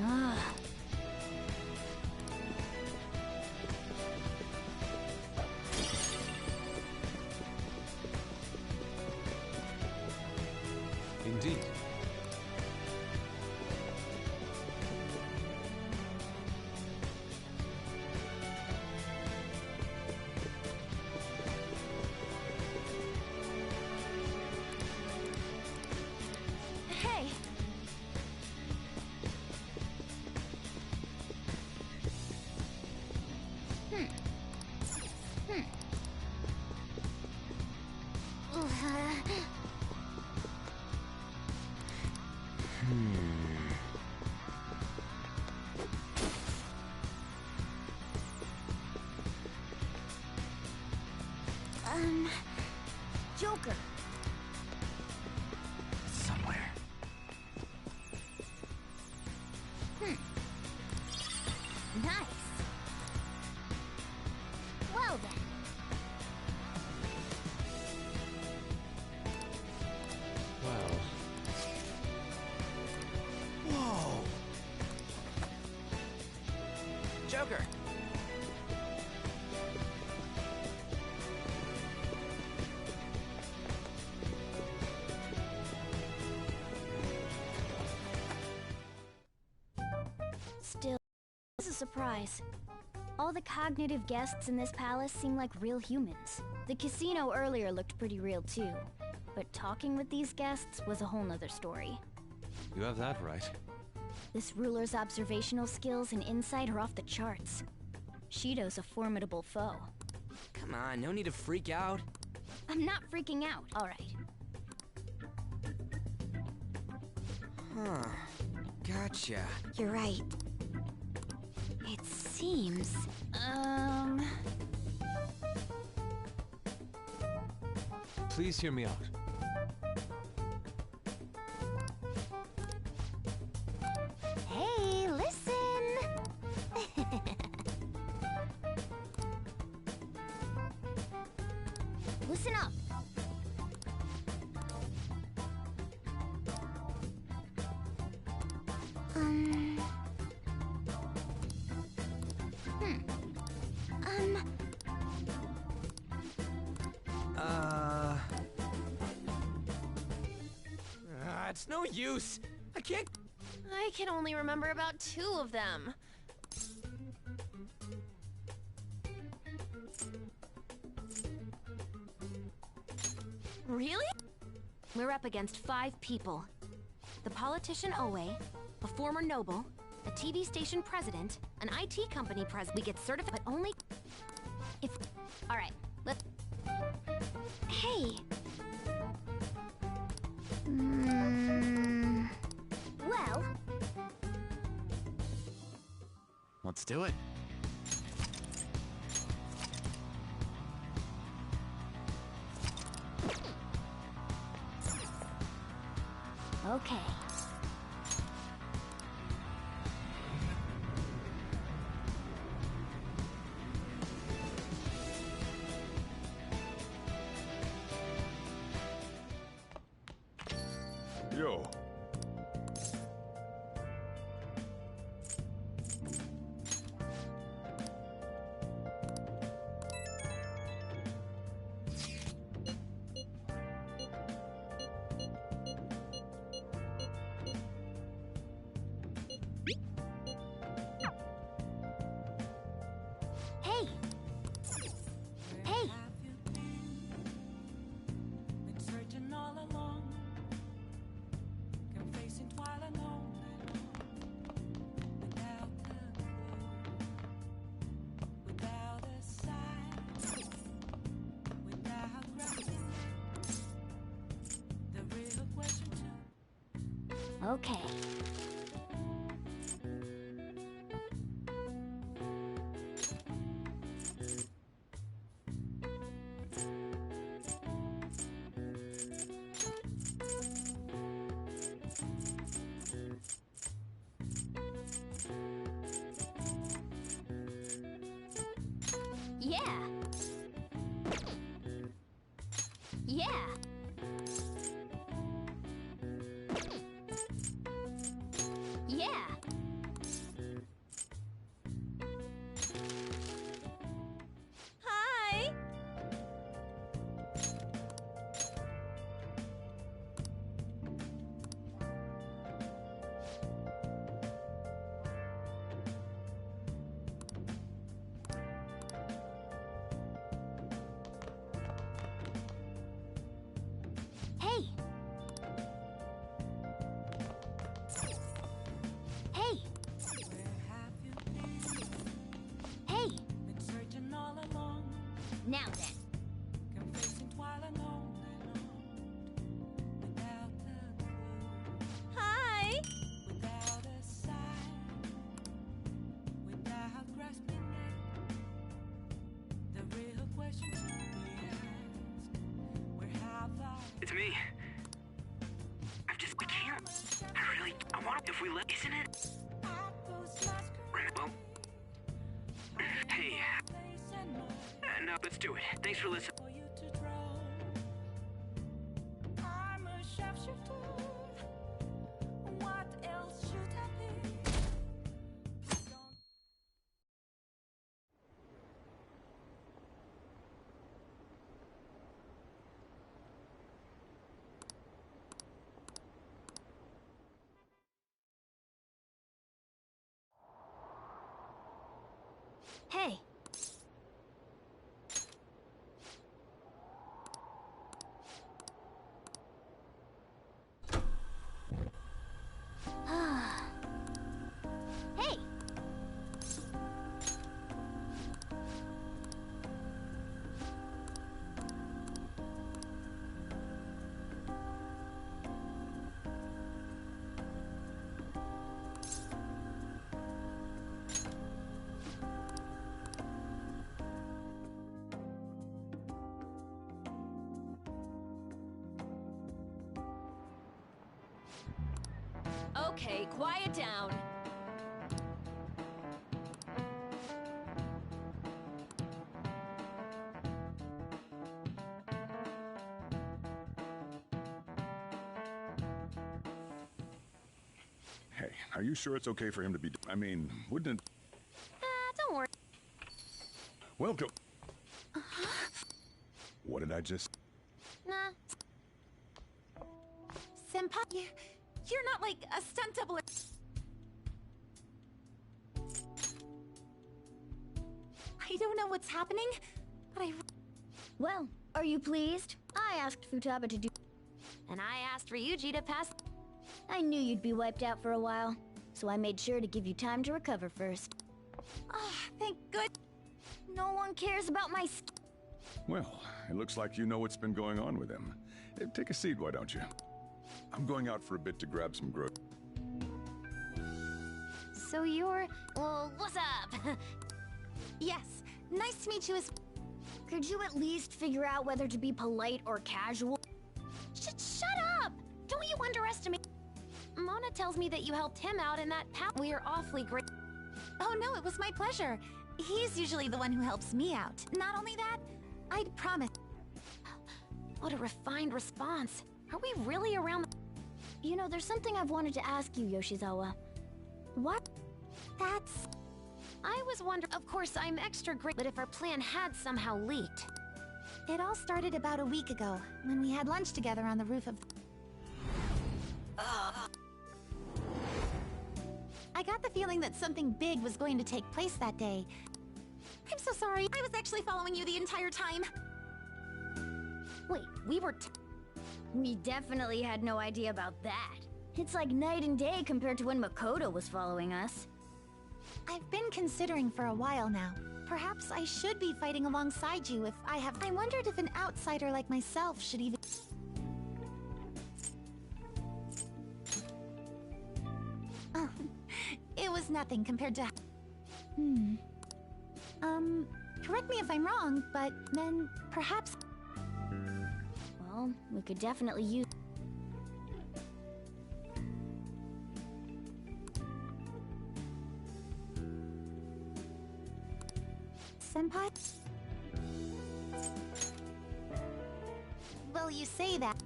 Ah. Indeed. Hey! Hmm. Hmm. Joker. Somewhere. Nice. Well then. Well. Whoa! Joker! Still, it's a surprise. All the cognitive guests in this palace seem like real humans. The casino earlier looked pretty real too. But talking with these guests was a whole nother story. You have that right. This ruler's observational skills and insight are off the charts. Shido's a formidable foe. Come on, no need to freak out. I'm not freaking out, alright. Huh. Gotcha. You're right. It seems... Please hear me out. Hey, listen! Listen up! It's no use. I can't... I can only remember about 2 of them. Really? We're up against 5 people. The politician Owe, a former noble, a TV station president, an IT company president. We get certified, but only if... Alright, let's... Hey! Well... Let's do it. Okay. Yo. Hey! Hey! Okay. Yeah. Yeah. Yeah. Hi! Hey. Hey. Hey. Now then. Hi! It's me. I can't. I want if we let, isn't it? Well, hey. No, let's do it. Thanks for listening. Hey. Hey. Okay, quiet down. Hey, are you sure it's okay for him to be... I mean, wouldn't it... Don't worry. Welcome. What did I just... Nah. Senpai, you're not like a stunt double. I don't know what's happening, but Well, are you pleased? I asked Futaba to do... And I asked Ryuji to pass... I knew you'd be wiped out for a while, so I made sure to give you time to recover first. Oh, thank good. No one cares about my Well, it looks like you know what's been going on with him. Take a seat, why don't you? I'm going out for a bit to grab some growth. So you're... Well, what's up? Yes, nice to meet you as... Could you at least figure out whether to be polite or casual? Shut up! Don't you underestimate... Mona tells me that you helped him out in that We are awfully great... Oh no, it was my pleasure. He's usually the one who helps me out. Not only that, I'd promise... What a refined response. Are we really around... You know, there's something I've wanted to ask you, Yoshizawa. What? That's... I was wondering... Of course, I'm extra great, but if our plan had somehow leaked... It all started about a week ago, when we had lunch together on the roof of... I got the feeling that something big was going to take place that day. I'm so sorry. I was actually following you the entire time. Wait, we definitely had no idea about that. It's like night and day compared to when Makoto was following us. I've been considering for a while now. Perhaps I should be fighting alongside you if I have... I wondered if an outsider like myself should even... Oh, it was nothing compared to... Correct me if I'm wrong, but then perhaps... Well, we could definitely use... Senpai? Well, you say that.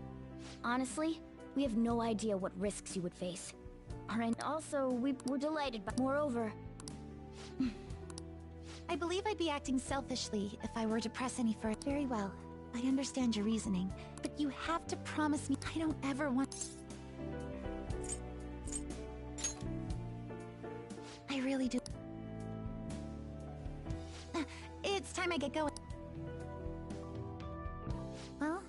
Honestly, we have no idea what risks you would face. And also, we were delighted by. Moreover, I believe I'd be acting selfishly if I were to press any further. Very well. I understand your reasoning, but you have to promise me I don't ever want... I really do. It's time I get going. Well?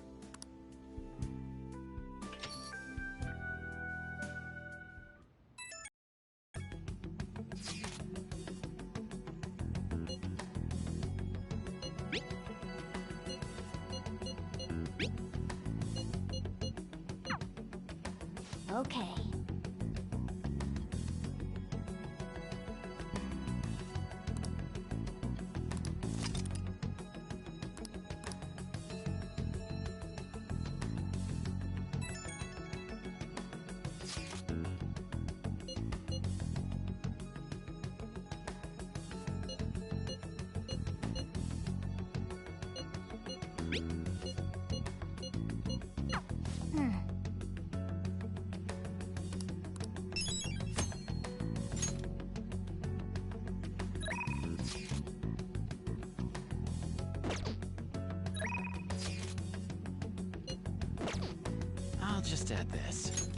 okay. I'll just add this.